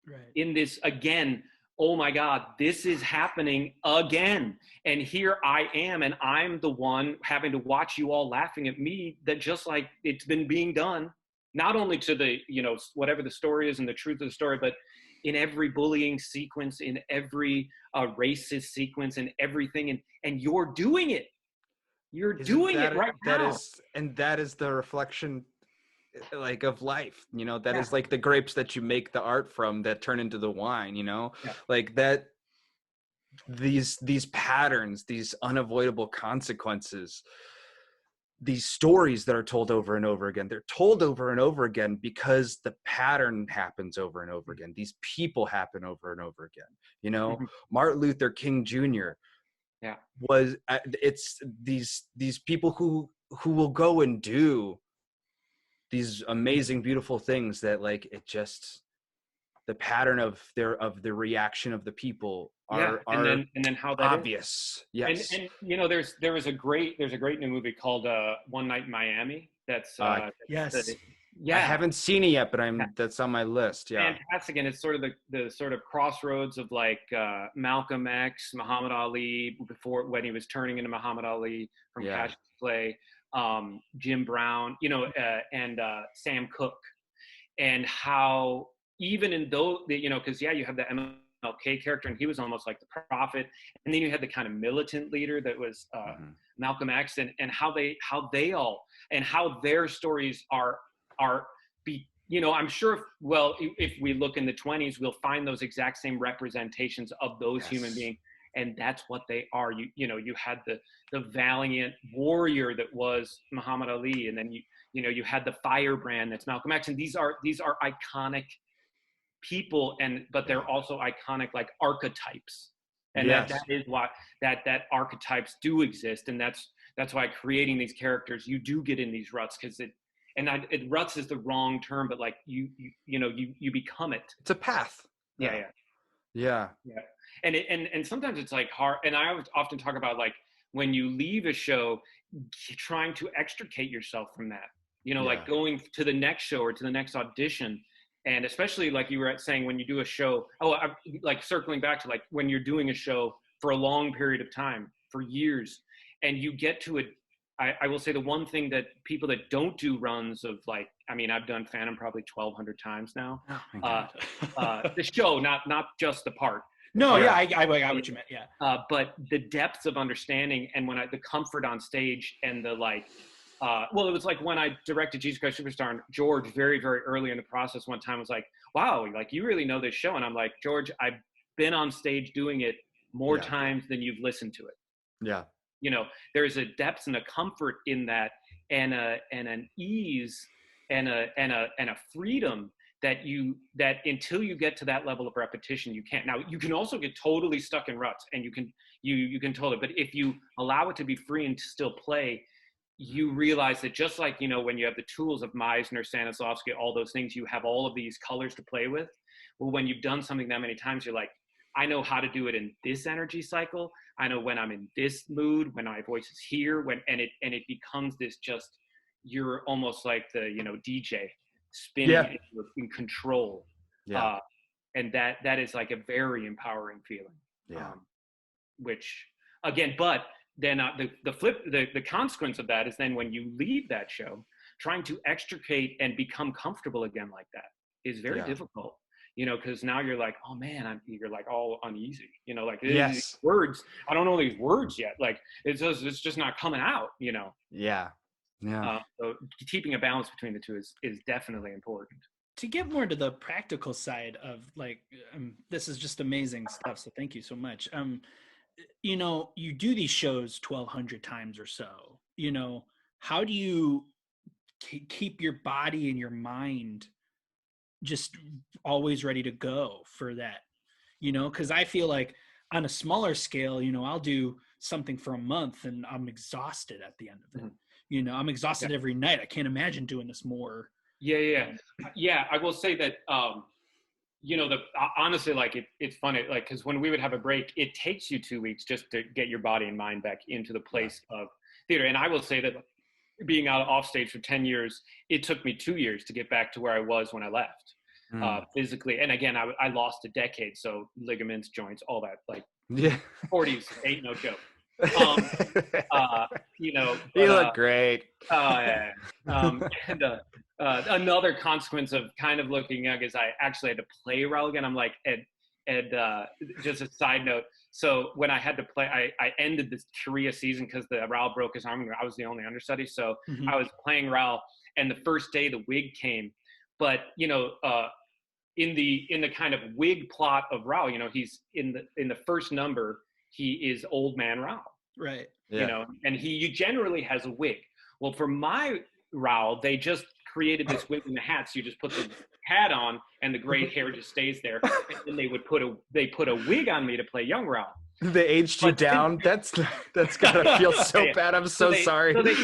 Right. In this, again, oh my God, this is happening again. And here I am, and I'm the one having to watch you all laughing at me, that just like it's been being done, not only to the, whatever the story is and the truth of the story, but in every bullying sequence, in every racist sequence, and everything, and you're doing it. You're doing it right now. That is the reflection, like, of life. That is like the grapes that you make the art from that turn into the wine. Like that. These patterns, these unavoidable consequences, these stories that are told over and over again, they're told over and over again because the pattern happens over and over again. These people happen over and over again. Martin Luther King Jr. was it's these people who will go and do these amazing, beautiful things that, like, it just, the pattern of the reaction of the people are and then how that obvious. Is. Yes. And there's a great new movie called One Night in Miami. That's yes. I haven't seen it yet, but that's on my list. Yeah. Fantastic. And it's sort of the sort of crossroads of like Malcolm X, Muhammad Ali, before, when he was turning into Muhammad Ali from Cash Play, Jim Brown, and Sam Cooke, and how even in those, because you have the MLK character, and he was almost like the prophet, and then you had the kind of militant leader that was Malcolm X, and how they all, and how their stories are I'm sure if we look in the 20s, we'll find those exact same representations of those human beings, and that's what they are. You had the valiant warrior that was Muhammad Ali, and then you had the firebrand that's Malcolm X, and these are iconic people, but they're also iconic, like, archetypes, and that is why that archetypes do exist, and that's why creating these characters, you do get in these ruts, because ruts is the wrong term, but like you become it. It's a path. Yeah. And sometimes it's like hard, and I would often talk about, like, when you leave a show, trying to extricate yourself from that, like going to the next show or to the next audition. And especially, like you were saying, when you do a show, like circling back to, like, when you're doing a show for a long period of time, for years, and you get to it. I will say the one thing that people that don't do runs of, like, I mean, I've done Phantom probably 1,200 times now. The show, not just the part. No, I got what you meant. Yeah. But the depths of understanding, and the comfort on stage, and the, like, it was like when I directed Jesus Christ Superstar, and George, very, very early in the process, one time was like, wow, like, you really know this show. And I'm like, George, I've been on stage doing it more times than you've listened to it. Yeah. There's a depth and a comfort in that, and an ease and a freedom that until you get to that level of repetition, you can't. Now, you can also get totally stuck in ruts, and you can totally, but if you allow it to be free and to still play, you realize that just like, you know, when you have the tools of Meisner, Stanislavski, all those things, you have all of these colors to play with. Well, when you've done something that many times, you're like, I know how to do it in this energy cycle. I know when I'm in this mood, when my voice is here, and it becomes this just, you're almost like the, you know, DJ spinning, Yeah. and you're in control. Yeah. And that is like a very empowering feeling. Yeah. Which again, but then the consequence of that is then when you leave that show, trying to extricate and become comfortable again like that is very difficult. You know, because now you're like, oh man, you're like all uneasy. You know, like these words, I don't know these words yet. Like it's just not coming out. You know. Yeah. Yeah. So keeping a balance between the two is definitely important. To get more to the practical side of like, this is just amazing stuff. So thank you so much. You know, you do these shows 1,200 times or so. You know, how do you keep your body and your mind just always ready to go for that? You know, because I feel like on a smaller scale, you know, I'll do something for a month and I'm exhausted at the end of it. Mm-hmm. You know, I'm exhausted every night. I can't imagine doing this more. Yeah. I will say that, you know, honestly, like it's funny, like, because when we would have a break, it takes you 2 weeks just to get your body and mind back into the place of theater. And I will say that being out off stage for 10 years, it took me 2 years to get back to where I was when I left physically. And again, I lost a decade. So ligaments, joints, all that, like 40s ain't no joke. You know, you look great. Another consequence of kind of looking young is I actually had to play Raul again. I'm like, just a side note. So when I had to play, I ended this Korea season because the Raul broke his arm and I was the only understudy. So I was playing Raul, and the first day the wig came, but you know, in the kind of wig plot of Raul, you know, he's in the first number, he is old man Raul. Right. You know, and he generally has a wig. Well, for my Raul, they just created this wig and the hat, so you just put the hat on and the gray hair just stays there. And then they put a wig on me to play young Raul. They aged you down. That's gotta feel so bad. I'm so sorry. So they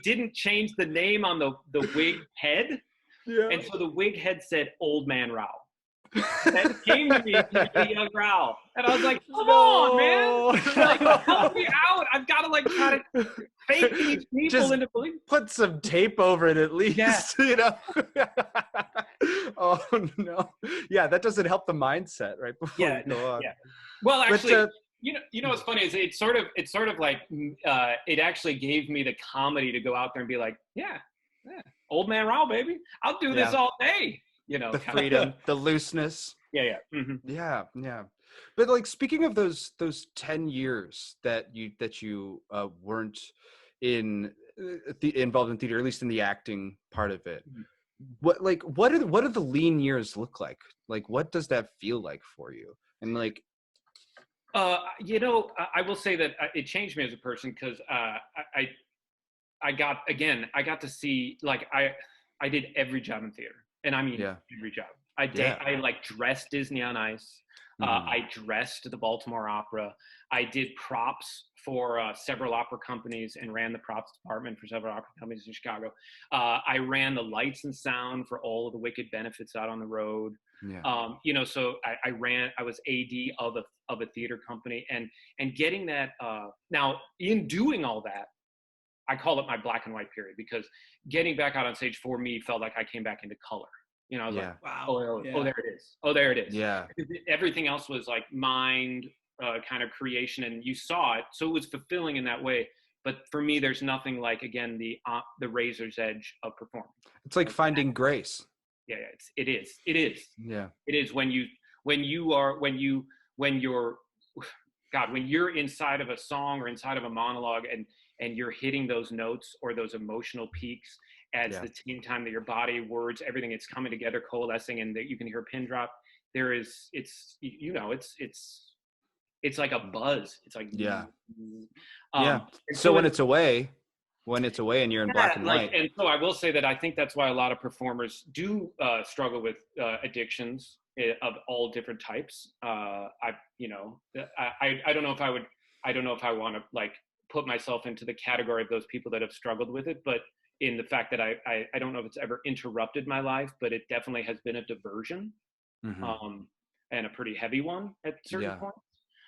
didn't change the name on the wig head. Yeah. And so the wig head said old man Raul. That came to me to young Raul, and I was like, "Come on, man! Like, help me out! I've got to like try to fake these people just into belief." Put some tape over it at least, you know. Oh no, yeah, that doesn't help the mindset, right? Before you go on. Yeah. Well, actually, you know what's funny is it's sort of like it actually gave me the comedy to go out there and be like, yeah, old man Raul, baby, I'll do this all day. You know, the freedom, the looseness. Yeah. Mm-hmm. Yeah. But like, speaking of those 10 years that you weren't involved in theater, at least in the acting part of it, what do the lean years look like? Like, what does that feel like for you? And like, you know, I will say that it changed me as a person because I got to see, like, I did every job in theater. And I mean, every job. I like dressed Disney on Ice. I dressed the Baltimore Opera. I did props for several opera companies and ran the props department for several opera companies in Chicago. I ran the lights and sound for all of the Wicked benefits out on the road. Yeah. You know, so I was AD of a theater company, and getting that. Now, in doing all that, I call it my black and white period, because getting back out on stage for me felt like I came back into color. You know, I was like, wow, oh, there it is. Oh, there it is. Yeah. Everything else was like mind kind of creation, and you saw it. So it was fulfilling in that way. But for me, there's nothing like, again, the razor's edge of performance. It's like finding grace. Yeah, it is. Yeah. It is when you're inside of a song or inside of a monologue and you're hitting those notes or those emotional peaks at the same time that your body, words, everything, it's coming together, coalescing, and that you can hear a pin drop. It's like a buzz. It's like, So when it's away and you're in black and white. And so I will say that I think that's why a lot of performers do struggle with addictions of all different types. I don't know if I want to like put myself into the category of those people that have struggled with it, but in the fact that I don't know if it's ever interrupted my life, but it definitely has been a diversion, and a pretty heavy one at certain points.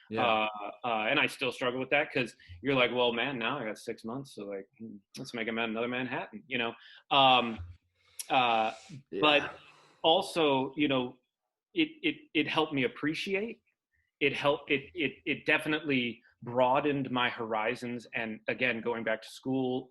Yeah. And I still struggle with that, because you're like, well, man, now I got 6 months, so like, let's make another Manhattan, you know. But also, you know, it helped me appreciate. It definitely broadened my horizons, and again, going back to school,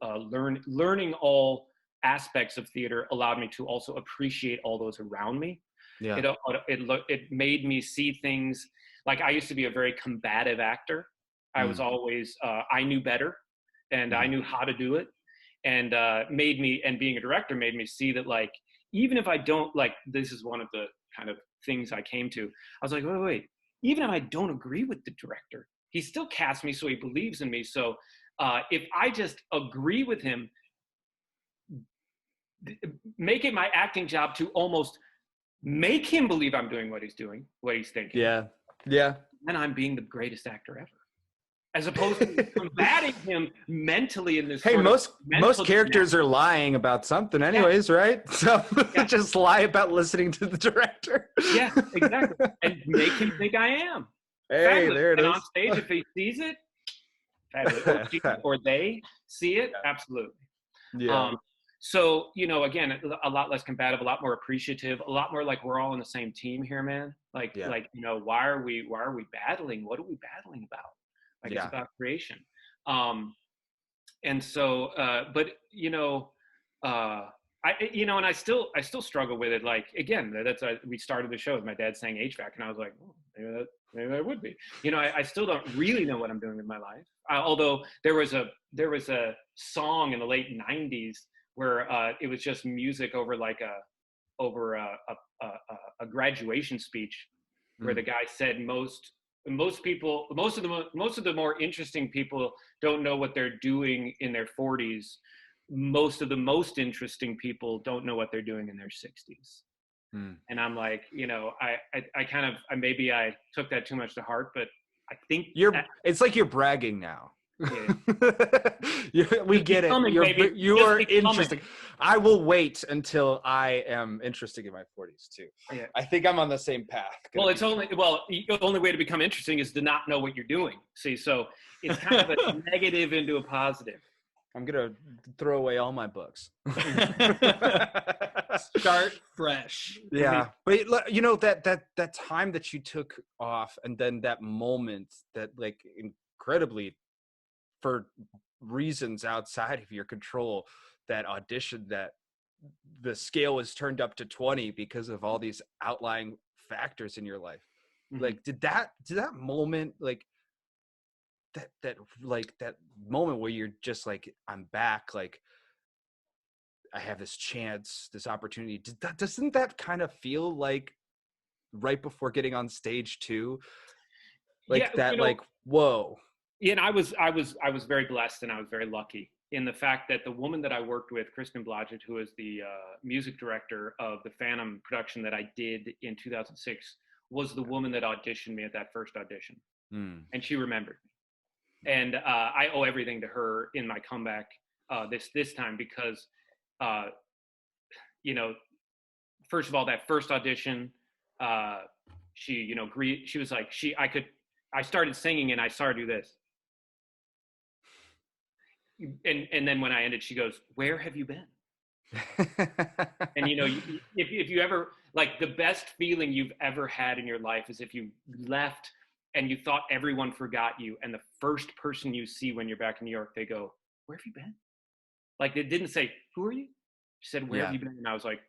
learning all aspects of theater allowed me to also appreciate all those around me. It made me see things. Like, I used to be a very combative actor. I was always I knew better, and I knew how to do it, and being a director made me see that, like, even if I don't, like, this is one of the kind of things I came to. I was like, wait, even if I don't agree with the director, he still cast me, so he believes in me. So if I just agree with him, make it my acting job to almost make him believe I'm doing what he's doing, what he's thinking. Yeah. And I'm being the greatest actor ever, as opposed to combating him mentally in this. Hey, most characters are lying about something, anyways, right? So just lie about listening to the director. Yeah, exactly, and make him think I am. Hey, fabulous. There it is. And on stage, if he sees it, fabulous. Or they see it, absolutely. Yeah. So, you know, again, a lot less combative, a lot more appreciative, a lot more like, we're all on the same team here, man. Like, you know, why are we battling? What are we battling about? Like, it's about creation. And so, but, you know, and I still struggle with it. Like, again, we started the show with my dad saying HVAC, and I was like, oh, maybe that would be. You know, I still don't really know what I'm doing with my life. Although there was a song in the late '90s where it was just music over a graduation speech, where the guy said most of the more interesting people don't know what they're doing in their 40s. Most of the most interesting people don't know what they're doing in their 60s. And I'm like, you know, I maybe I took that too much to heart, but I think it's like you're bragging now. Yeah. We get it. You are interesting. I will wait until I am interesting in my 40s too. Yeah. I think I'm on the same path. Well, the only way to become interesting is to not know what you're doing. See, so it's kind of a negative into a positive. I'm gonna throw away all my books. Start fresh. Yeah, but you know, that time that you took off, and then that moment that, like, incredibly, for reasons outside of your control, that audition, that the scale was turned up to 20 because of all these outlying factors in your life. Like, did that moment, like, that moment where you're just like, I'm back, like, I have this chance, this opportunity, doesn't that kind of feel like right before getting on stage too? Like, that, you know, like, whoa. Yeah, and I was very blessed, and I was very lucky in the fact that the woman that I worked with, Kristen Blodgett, who is the music director of the Phantom production that I did in 2006, was the woman that auditioned me at that first audition. And she remembered me. And I owe everything to her in my comeback this time, because, you know, first of all, that first audition, she, you know, she was like, I started singing and I saw her do this. And then when I ended, she goes, "Where have you been?" And, you know, if you ever, like, the best feeling you've ever had in your life is if you left and you thought everyone forgot you, and the first person you see when you're back in New York, they go, "Where have you been?" Like, they didn't say, "Who are you?" She said, "Where have you been?" And I was like,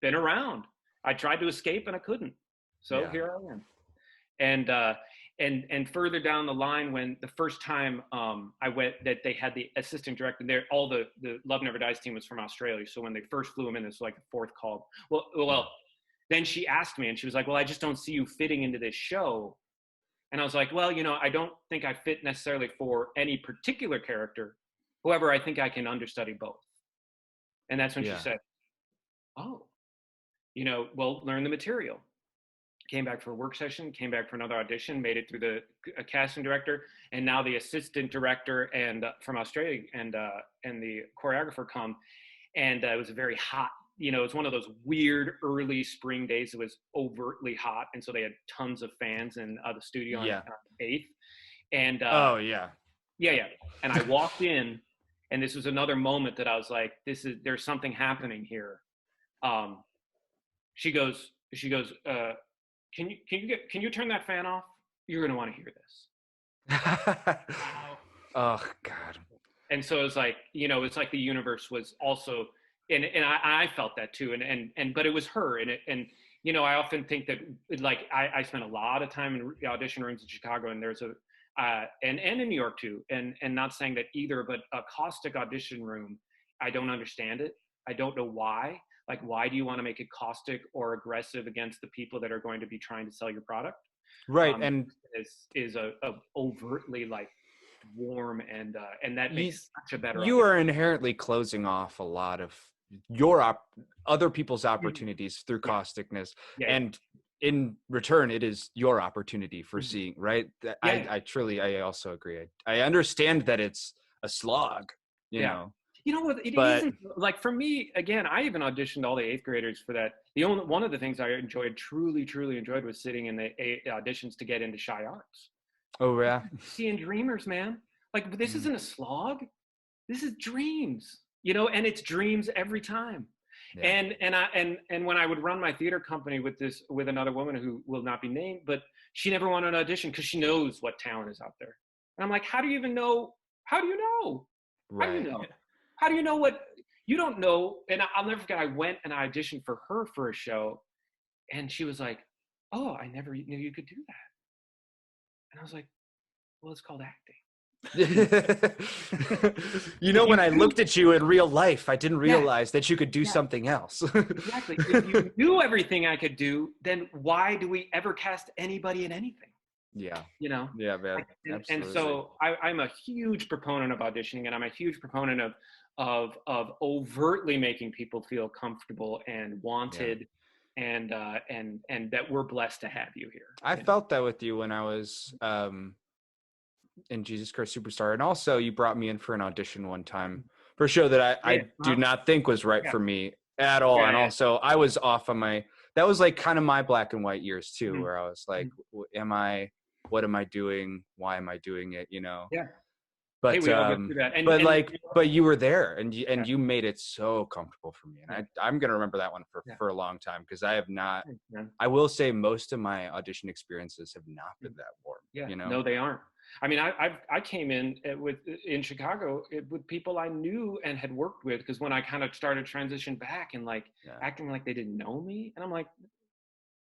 been around. I tried to escape and I couldn't. So here I am. And further down the line, when the first time I went, that they had the assistant director there, all the Love Never Dies team was from Australia. So when they first flew him in, it's like the fourth call. Well, then she asked me, and she was like, "Well, I just don't see you fitting into this show." And I was like, "Well, you know, I don't think I fit necessarily for any particular character. However, I think I can understudy both." And that's when she said, "Oh, you know, well, learn the material." came back for a work session, came back for another audition, made it through the casting director, and now the assistant director and from Australia and the choreographer come, and it was a very hot. You know, it's one of those weird early spring days. It was overtly hot, and so they had tons of fans in the studio on 8th. And yeah. And I walked in, and this was another moment that I was like, there's something happening here. She goes, can you turn that fan off? You're gonna want to hear this. Oh God. And so it was like, you know, it's like the universe was also, and I felt that too. And but it was her, and you know, I often think that like I spent a lot of time in audition rooms in Chicago, and there's and in New York too, and not saying that either, but a caustic audition room, I don't understand it. I don't know why. Like, why do you want to make it caustic or aggressive against the people that are going to be trying to sell your product? Right, and is a overtly like warm, and that makes such a better. You are inherently closing off a lot of your other people's opportunities through causticness, and in return, it is your opportunity for seeing. Right, I also agree. I understand that it's a slog. You know. You know what? It isn't like, for me, again, I even auditioned all the 8th graders for that. One of the things I truly enjoyed was sitting in the auditions to get into Shy Arts. Oh yeah. Seeing dreamers, man. Like, this isn't a slog. This is dreams, you know, and it's dreams every time. Yeah. And when I would run my theater company with another woman who will not be named, but she never wanted an audition because she knows what talent is out there. And I'm like, how do you even know? How do you know? Right. How do you know? How do you know what you don't know? And I'll never forget, I went and I auditioned for her for a show, and she was like, "Oh, I never knew you could do that." And I was like, "Well, it's called acting." You know, when I looked at you in real life, I didn't realize that you could do something else. Exactly. If you knew everything I could do, then why do we ever cast anybody in anything? Yeah. You know? Yeah, man. And so I'm a huge proponent of auditioning, and I'm a huge proponent of overtly making people feel comfortable and wanted, and that we're blessed to have you here. I felt that with you when I was in Jesus Christ Superstar, and also you brought me in for an audition one time for a show that I do not think was right for me at all. And also I was off on that was like kind of my black and white years too, where I was like, what am I doing? Why am I doing it? You know? Yeah. But hey, we all get through that. but you were there, and you made it so comfortable for me, and I'm gonna remember that one for a long time, because I have not. I will say most of my audition experiences have not been that warm. Yeah, you know? No, they aren't. I mean, I came in in Chicago with people I knew and had worked with, because when I kind of started transition back and like acting like they didn't know me, and I'm like,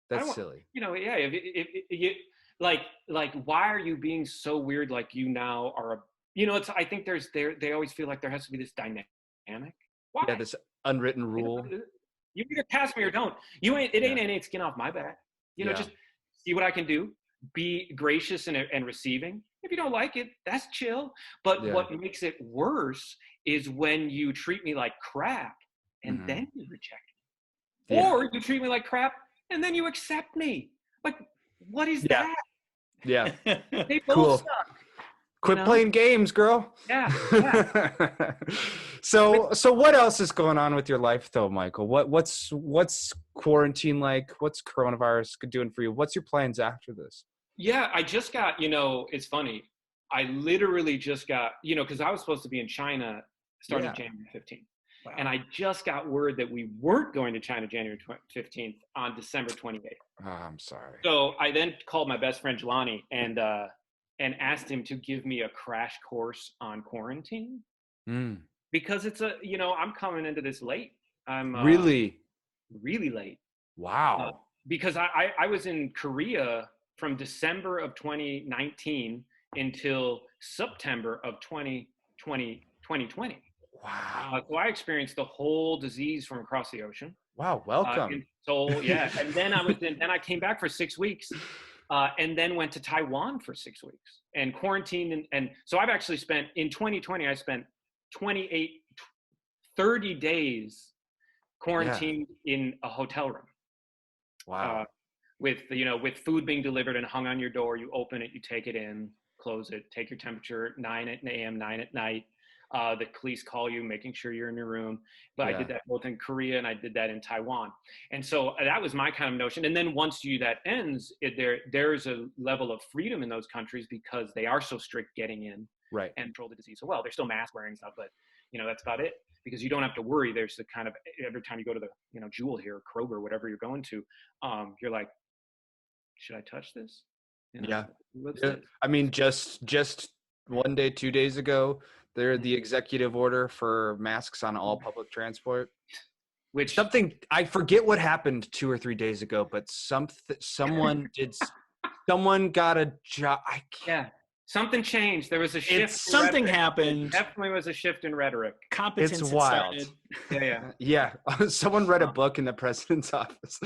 that's silly. You know, if you like why are you being so weird? Like, you now are a, you know, I think they always feel like there has to be this dynamic. Why? Yeah, this unwritten rule. You either cast me or don't. It ain't any skin off my back. You know, just see what I can do. Be gracious and receiving. If you don't like it, that's chill. But what makes it worse is when you treat me like crap and then you reject me. Or you treat me like crap and then you accept me. Like, what is that? Yeah. They both suck. Quit playing games, girl. Yeah. So what else is going on with your life though, Michael? What's quarantine like? What's coronavirus doing for you? What's your plans after this? Yeah, I just got, you know, it's funny. I literally just got, you know, because I was supposed to be in China starting January 15th. Wow. And I just got word that we weren't going to China January 15th on December 28th. Oh, I'm sorry. So I then called my best friend Jelani and asked him to give me a crash course on quarantine. Because it's I'm coming into this late. I'm really late. Wow. Because I was in Korea from December of 2019 until September of 2020. Wow. So I experienced the whole disease from across the ocean. Wow, welcome. In Seoul, yeah. And then I came back for 6 weeks, and then went to Taiwan for 6 weeks and quarantined. And so I've actually spent, in 2020, I spent 30 days quarantined in a hotel room. Wow. with with food being delivered and hung on your door. You open it, you take it in, close it, take your temperature at 9 a.m., 9 at night. The police call you, making sure you're in your room. But I did that both in Korea and I did that in Taiwan. And so that was my kind of notion. And then once that ends, there's a level of freedom in those countries because they are so strict getting in and control the disease. So, well, there's still mask wearing stuff, but that's about it, because you don't have to worry. There's the kind of, every time you go to the, Jewel here, or Kroger, whatever you're going to, you're like, should I touch this? I mean, just 1 day, 2 days ago, the executive order for masks on all public transport, which something, I forget what happened 2 or 3 days ago, but someone got a job. Something changed. There was a shift. Something happened. There definitely was a shift in rhetoric. Competence it's wild. Started. Yeah. Someone read a book in the president's office.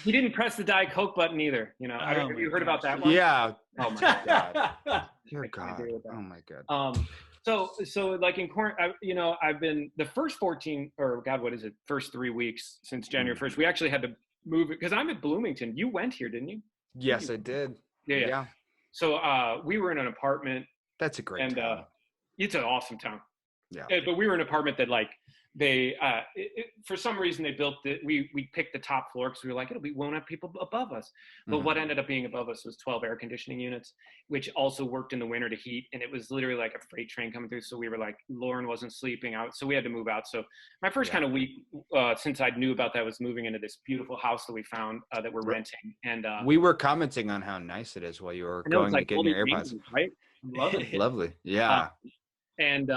He didn't press the Diet Coke button either. Have you heard about that one? Yeah. Oh my God. Dear God. Oh my God. So like in quarantine, I've been the first 14 or God, what is it? First 3 weeks since January 1st. We actually had to move it because I'm at Bloomington. You went here, didn't you? Yes, I did. Yeah. So we were in an apartment. That's a great town. It's an awesome town. Yeah. But we were in an apartment that like they for some reason they built it. We picked the top floor because we were like, we won't have people above us. But what ended up being above us was 12 air conditioning units, which also worked in the winter to heat. And it was literally like a freight train coming through. So we were like, Lauren wasn't sleeping out, so we had to move out. So my first kind of week since I knew about that was moving into this beautiful house that we found that we're renting. And we were commenting on how nice it is while you were going to get your AirPods. Right? Lovely. Yeah. And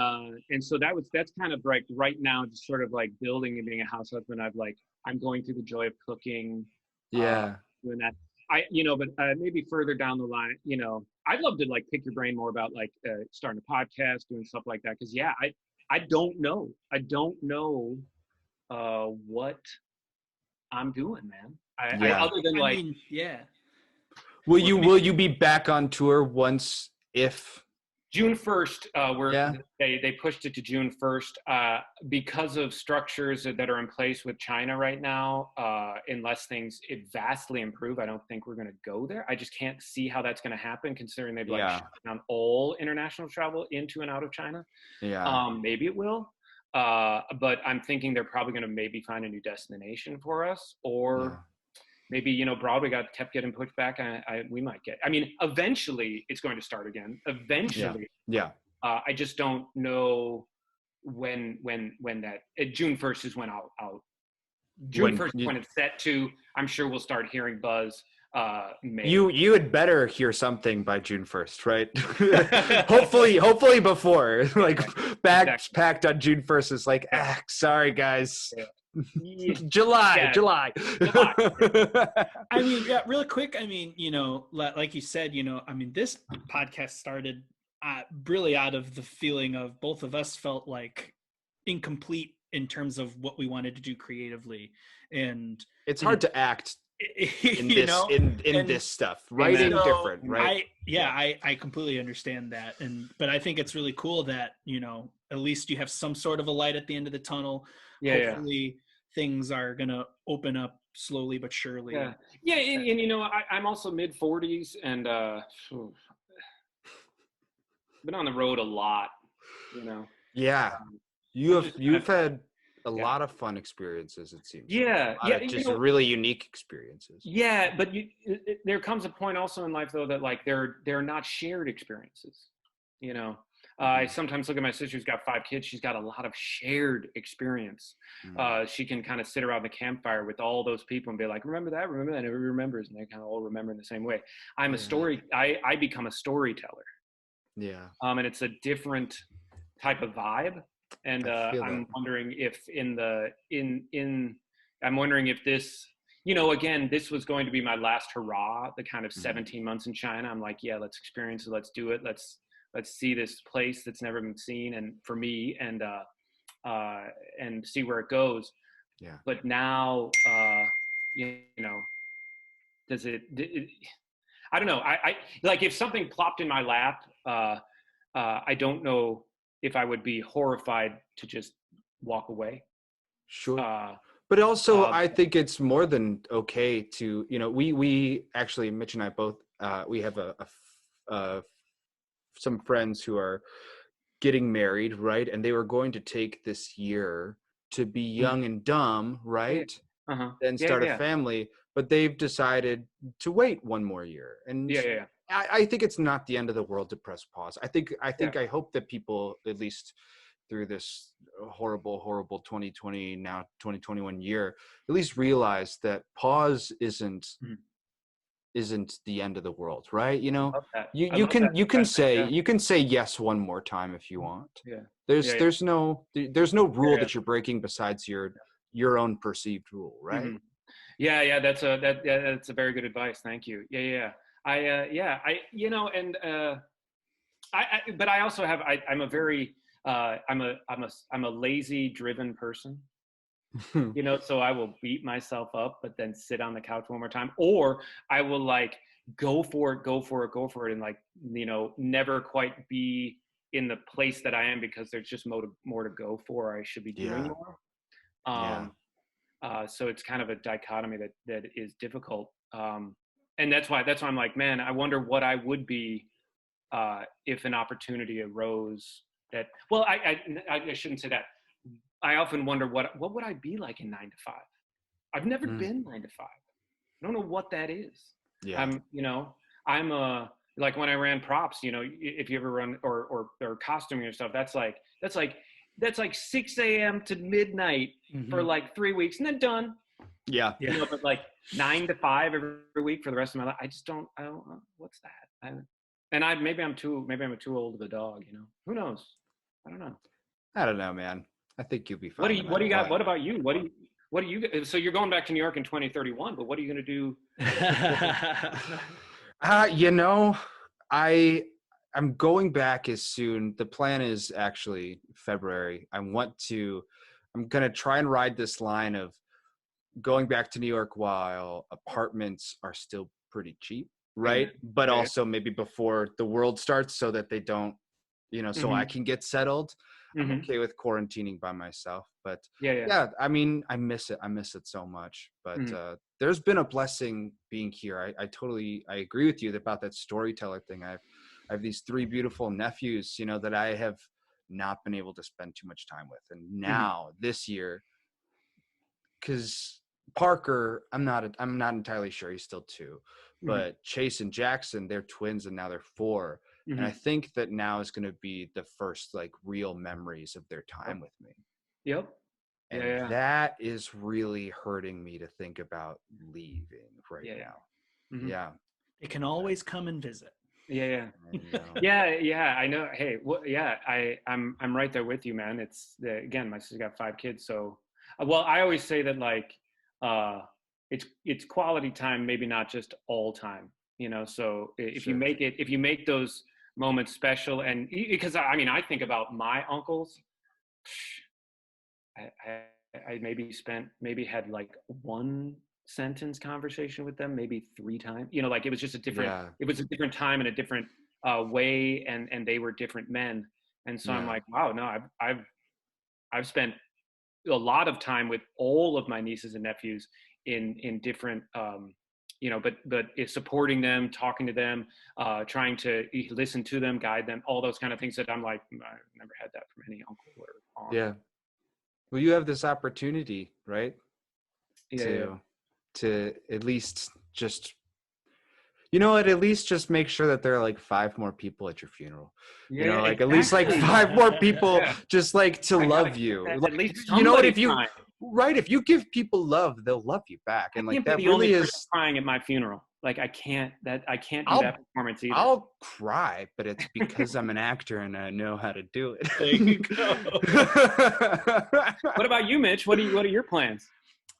so that's kind of like right now, just sort of like building and being a house husband. I'm going through the joy of cooking. Doing that. But maybe further down the line, I'd love to like pick your brain more about like starting a podcast, doing stuff like that. Cause I don't know. I don't know what I'm doing, man. Other than like, Will you be back on tour once if June 1st, they pushed it to June 1st because of structures that are in place with China right now. Unless things vastly improve, I don't think we're going to go there. I just can't see how that's going to happen, considering they've shut down all international travel into and out of China. Maybe it will, but I'm thinking they're probably going to maybe find a new destination for us, or maybe, Broadway kept getting pushed back. We might get, eventually it's going to start again. Eventually. Yeah. I just don't know when that, June 1st is when I'll June 1st is when it's set to. I'm sure we'll start hearing buzz. May. You had better hear something by June 1st, right? hopefully before, like bags packed on June 1st is like, sorry guys. July. Really quick. Like you said, this podcast started really out of the feeling of both of us felt like incomplete in terms of what we wanted to do creatively, and it's hard to act in this stuff. Writing different, right? I completely understand that, but I think it's really cool that at least you have some sort of a light at the end of the tunnel. Hopefully things are gonna open up slowly but surely. And I'm also mid-40s and been on the road a lot. You've had a lot of fun experiences, it seems. Just really unique experiences. But there comes a point also in life though that like they're not shared experiences. I sometimes look at my sister who's got 5 kids. She's got a lot of shared experience. She can kind of sit around the campfire with all those people and be like, remember that, and everybody remembers, and they kind of all remember in the same way. I become a storyteller. And it's a different type of vibe. And I'm wondering if I'm wondering if this, again, this was going to be my last hurrah, the kind of 17 months in China. I'm like, let's experience it. Let's do it. Let's see this place that's never been seen, and for me, and see where it goes. But now, does it I don't know. I like if something plopped in my lap, I don't know if I would be horrified to just walk away. Sure. But also, I think it's more than okay to, we actually, Mitch and I both, we have some friends who are getting married, right? And they were going to take this year to be young and dumb, right? Then start a family, but they've decided to wait one more year. And I think it's not the end of the world to press pause. I hope that people, at least through this horrible 2020, now 2021 year, at least realize that pause isn't the end of the world, right? You can say yes one more time if you want. There's no rule that you're breaking besides your own perceived rule, right? That's a very good advice. Thank you. But I also have, I'm a very, I'm a lazy driven person, so I will beat myself up, but then sit on the couch one more time, or I will like go for it. And like, never quite be in the place that I am because there's just more to go for. I should be doing more. So it's kind of a dichotomy that is difficult. And that's why I'm like, man, I wonder what I would be if an opportunity arose that, well, I shouldn't say that. I often wonder what would I be like in 9 to 5? I've never been 9 to 5. I don't know what that is. I'm like when I ran props, if you ever run or costuming or stuff, that's like 6 a.m. to midnight for like 3 weeks and then done. Yeah. But like 9 to 5 every week for the rest of my life. I don't know. What's that? Maybe I'm too old of a dog, who knows? I don't know. I don't know, man. I think you'll be fine. What do you got? What about you? What do you, so you're going back to New York in 2031, but what are you going to do? I'm going back as soon. The plan is actually February. I'm going to try and ride this line of going back to New York while apartments are still pretty cheap, right? But also maybe before the world starts so that they don't, so I can get settled. I'm okay with quarantining by myself, but I mean, I miss it. I miss it so much, but there's been a blessing being here. I agree with you about that storyteller thing. I have these 3 beautiful nephews, that I have not been able to spend too much time with. And now this year, because Parker, I'm not entirely sure, he's still 2, but Chase and Jackson, they're twins and now they're 4. And I think that now is going to be the first like real memories of their time with me. Yep. And that is really hurting me to think about leaving right now. Yeah. It can always come and visit. Yeah. I know. Hey, I'm right there with you, man. Again, my sister's got 5 kids. So, well, I always say that like, it's quality time, maybe not just all time, so if you make those moments special, and because I mean, I think about my uncles, I maybe had like 1 sentence conversation with them, maybe 3 times, like it was just a different time and a different way, and they were different men. And so I'm like, wow, no, I've spent a lot of time with all of my nieces and nephews in different, but it's supporting them, talking to them, trying to listen to them, guide them, all those kind of things that I'm like, I've never had that from any uncle or aunt. Yeah. Well, you have this opportunity, right? To at least just, at least just make sure that there are like 5 more people at your funeral. Like at least like 5 more people just like to love you. Like, at least if you give people love, they'll love you back. And like that really is crying at my funeral. Like I can't do that performance either. I'll cry, but it's because I'm an actor and I know how to do it. There you go. What about you, Mitch? What are your plans?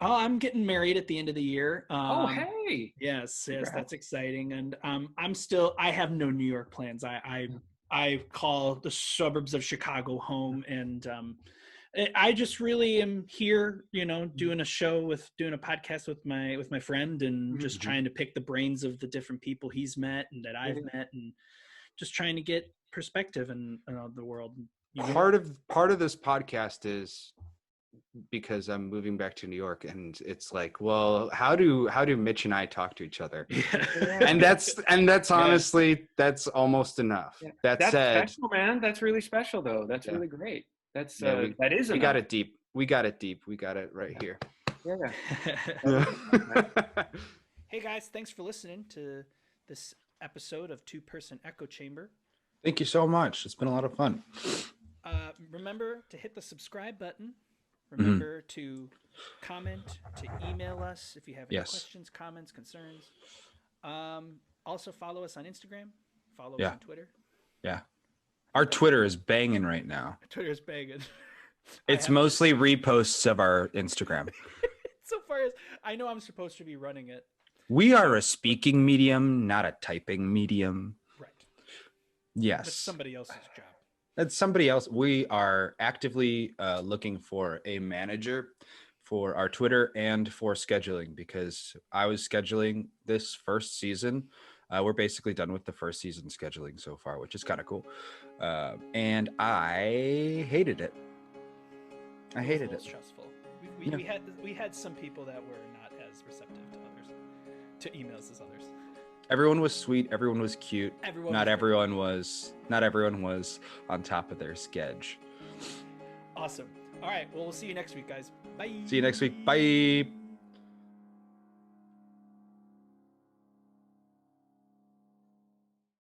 Oh, I'm getting married at the end of the year. Hey. Yes, that's exciting. And I have no New York plans. I call the suburbs of Chicago home, and I just really am here, doing a podcast with my friend, and just trying to pick the brains of the different people he's met and that I've met, and just trying to get perspective in the world. Part of this podcast is because I'm moving back to New York, and it's like, well, how do Mitch and I talk to each other? And that's honestly, that's almost enough. Yeah. That That's said, special, man. That's really special, though. That's Yeah. really great. That's yeah, that is we enough. got it deep. We got it deep. We got it right here. Yeah. Yeah. Hey guys, thanks for listening to this episode of Two Person Echo Chamber. Thank you so much. It's been a lot of fun. Remember to hit the subscribe button. Remember to comment, to email us if you have any questions, comments, concerns. Also follow us on Instagram. Follow us on Twitter. Yeah. Our Twitter is banging right now. Twitter is banging. It's mostly reposts of our Instagram. So far as I know, I'm supposed to be running it. We are a speaking medium, not a typing medium. Right. Yes. That's somebody else's job. That's somebody else. We are actively looking for a manager for our Twitter and for scheduling, because I was scheduling this first season. We're basically done with the first season scheduling so far, which is kind of cool. And I hated it. I hated it. Stressful. We had some people that were not as receptive to emails as others. Everyone was sweet. Everyone was cute. Not everyone was on top of their schedule. Awesome. All right. Well, we'll see you next week, guys. Bye. See you next week. Bye.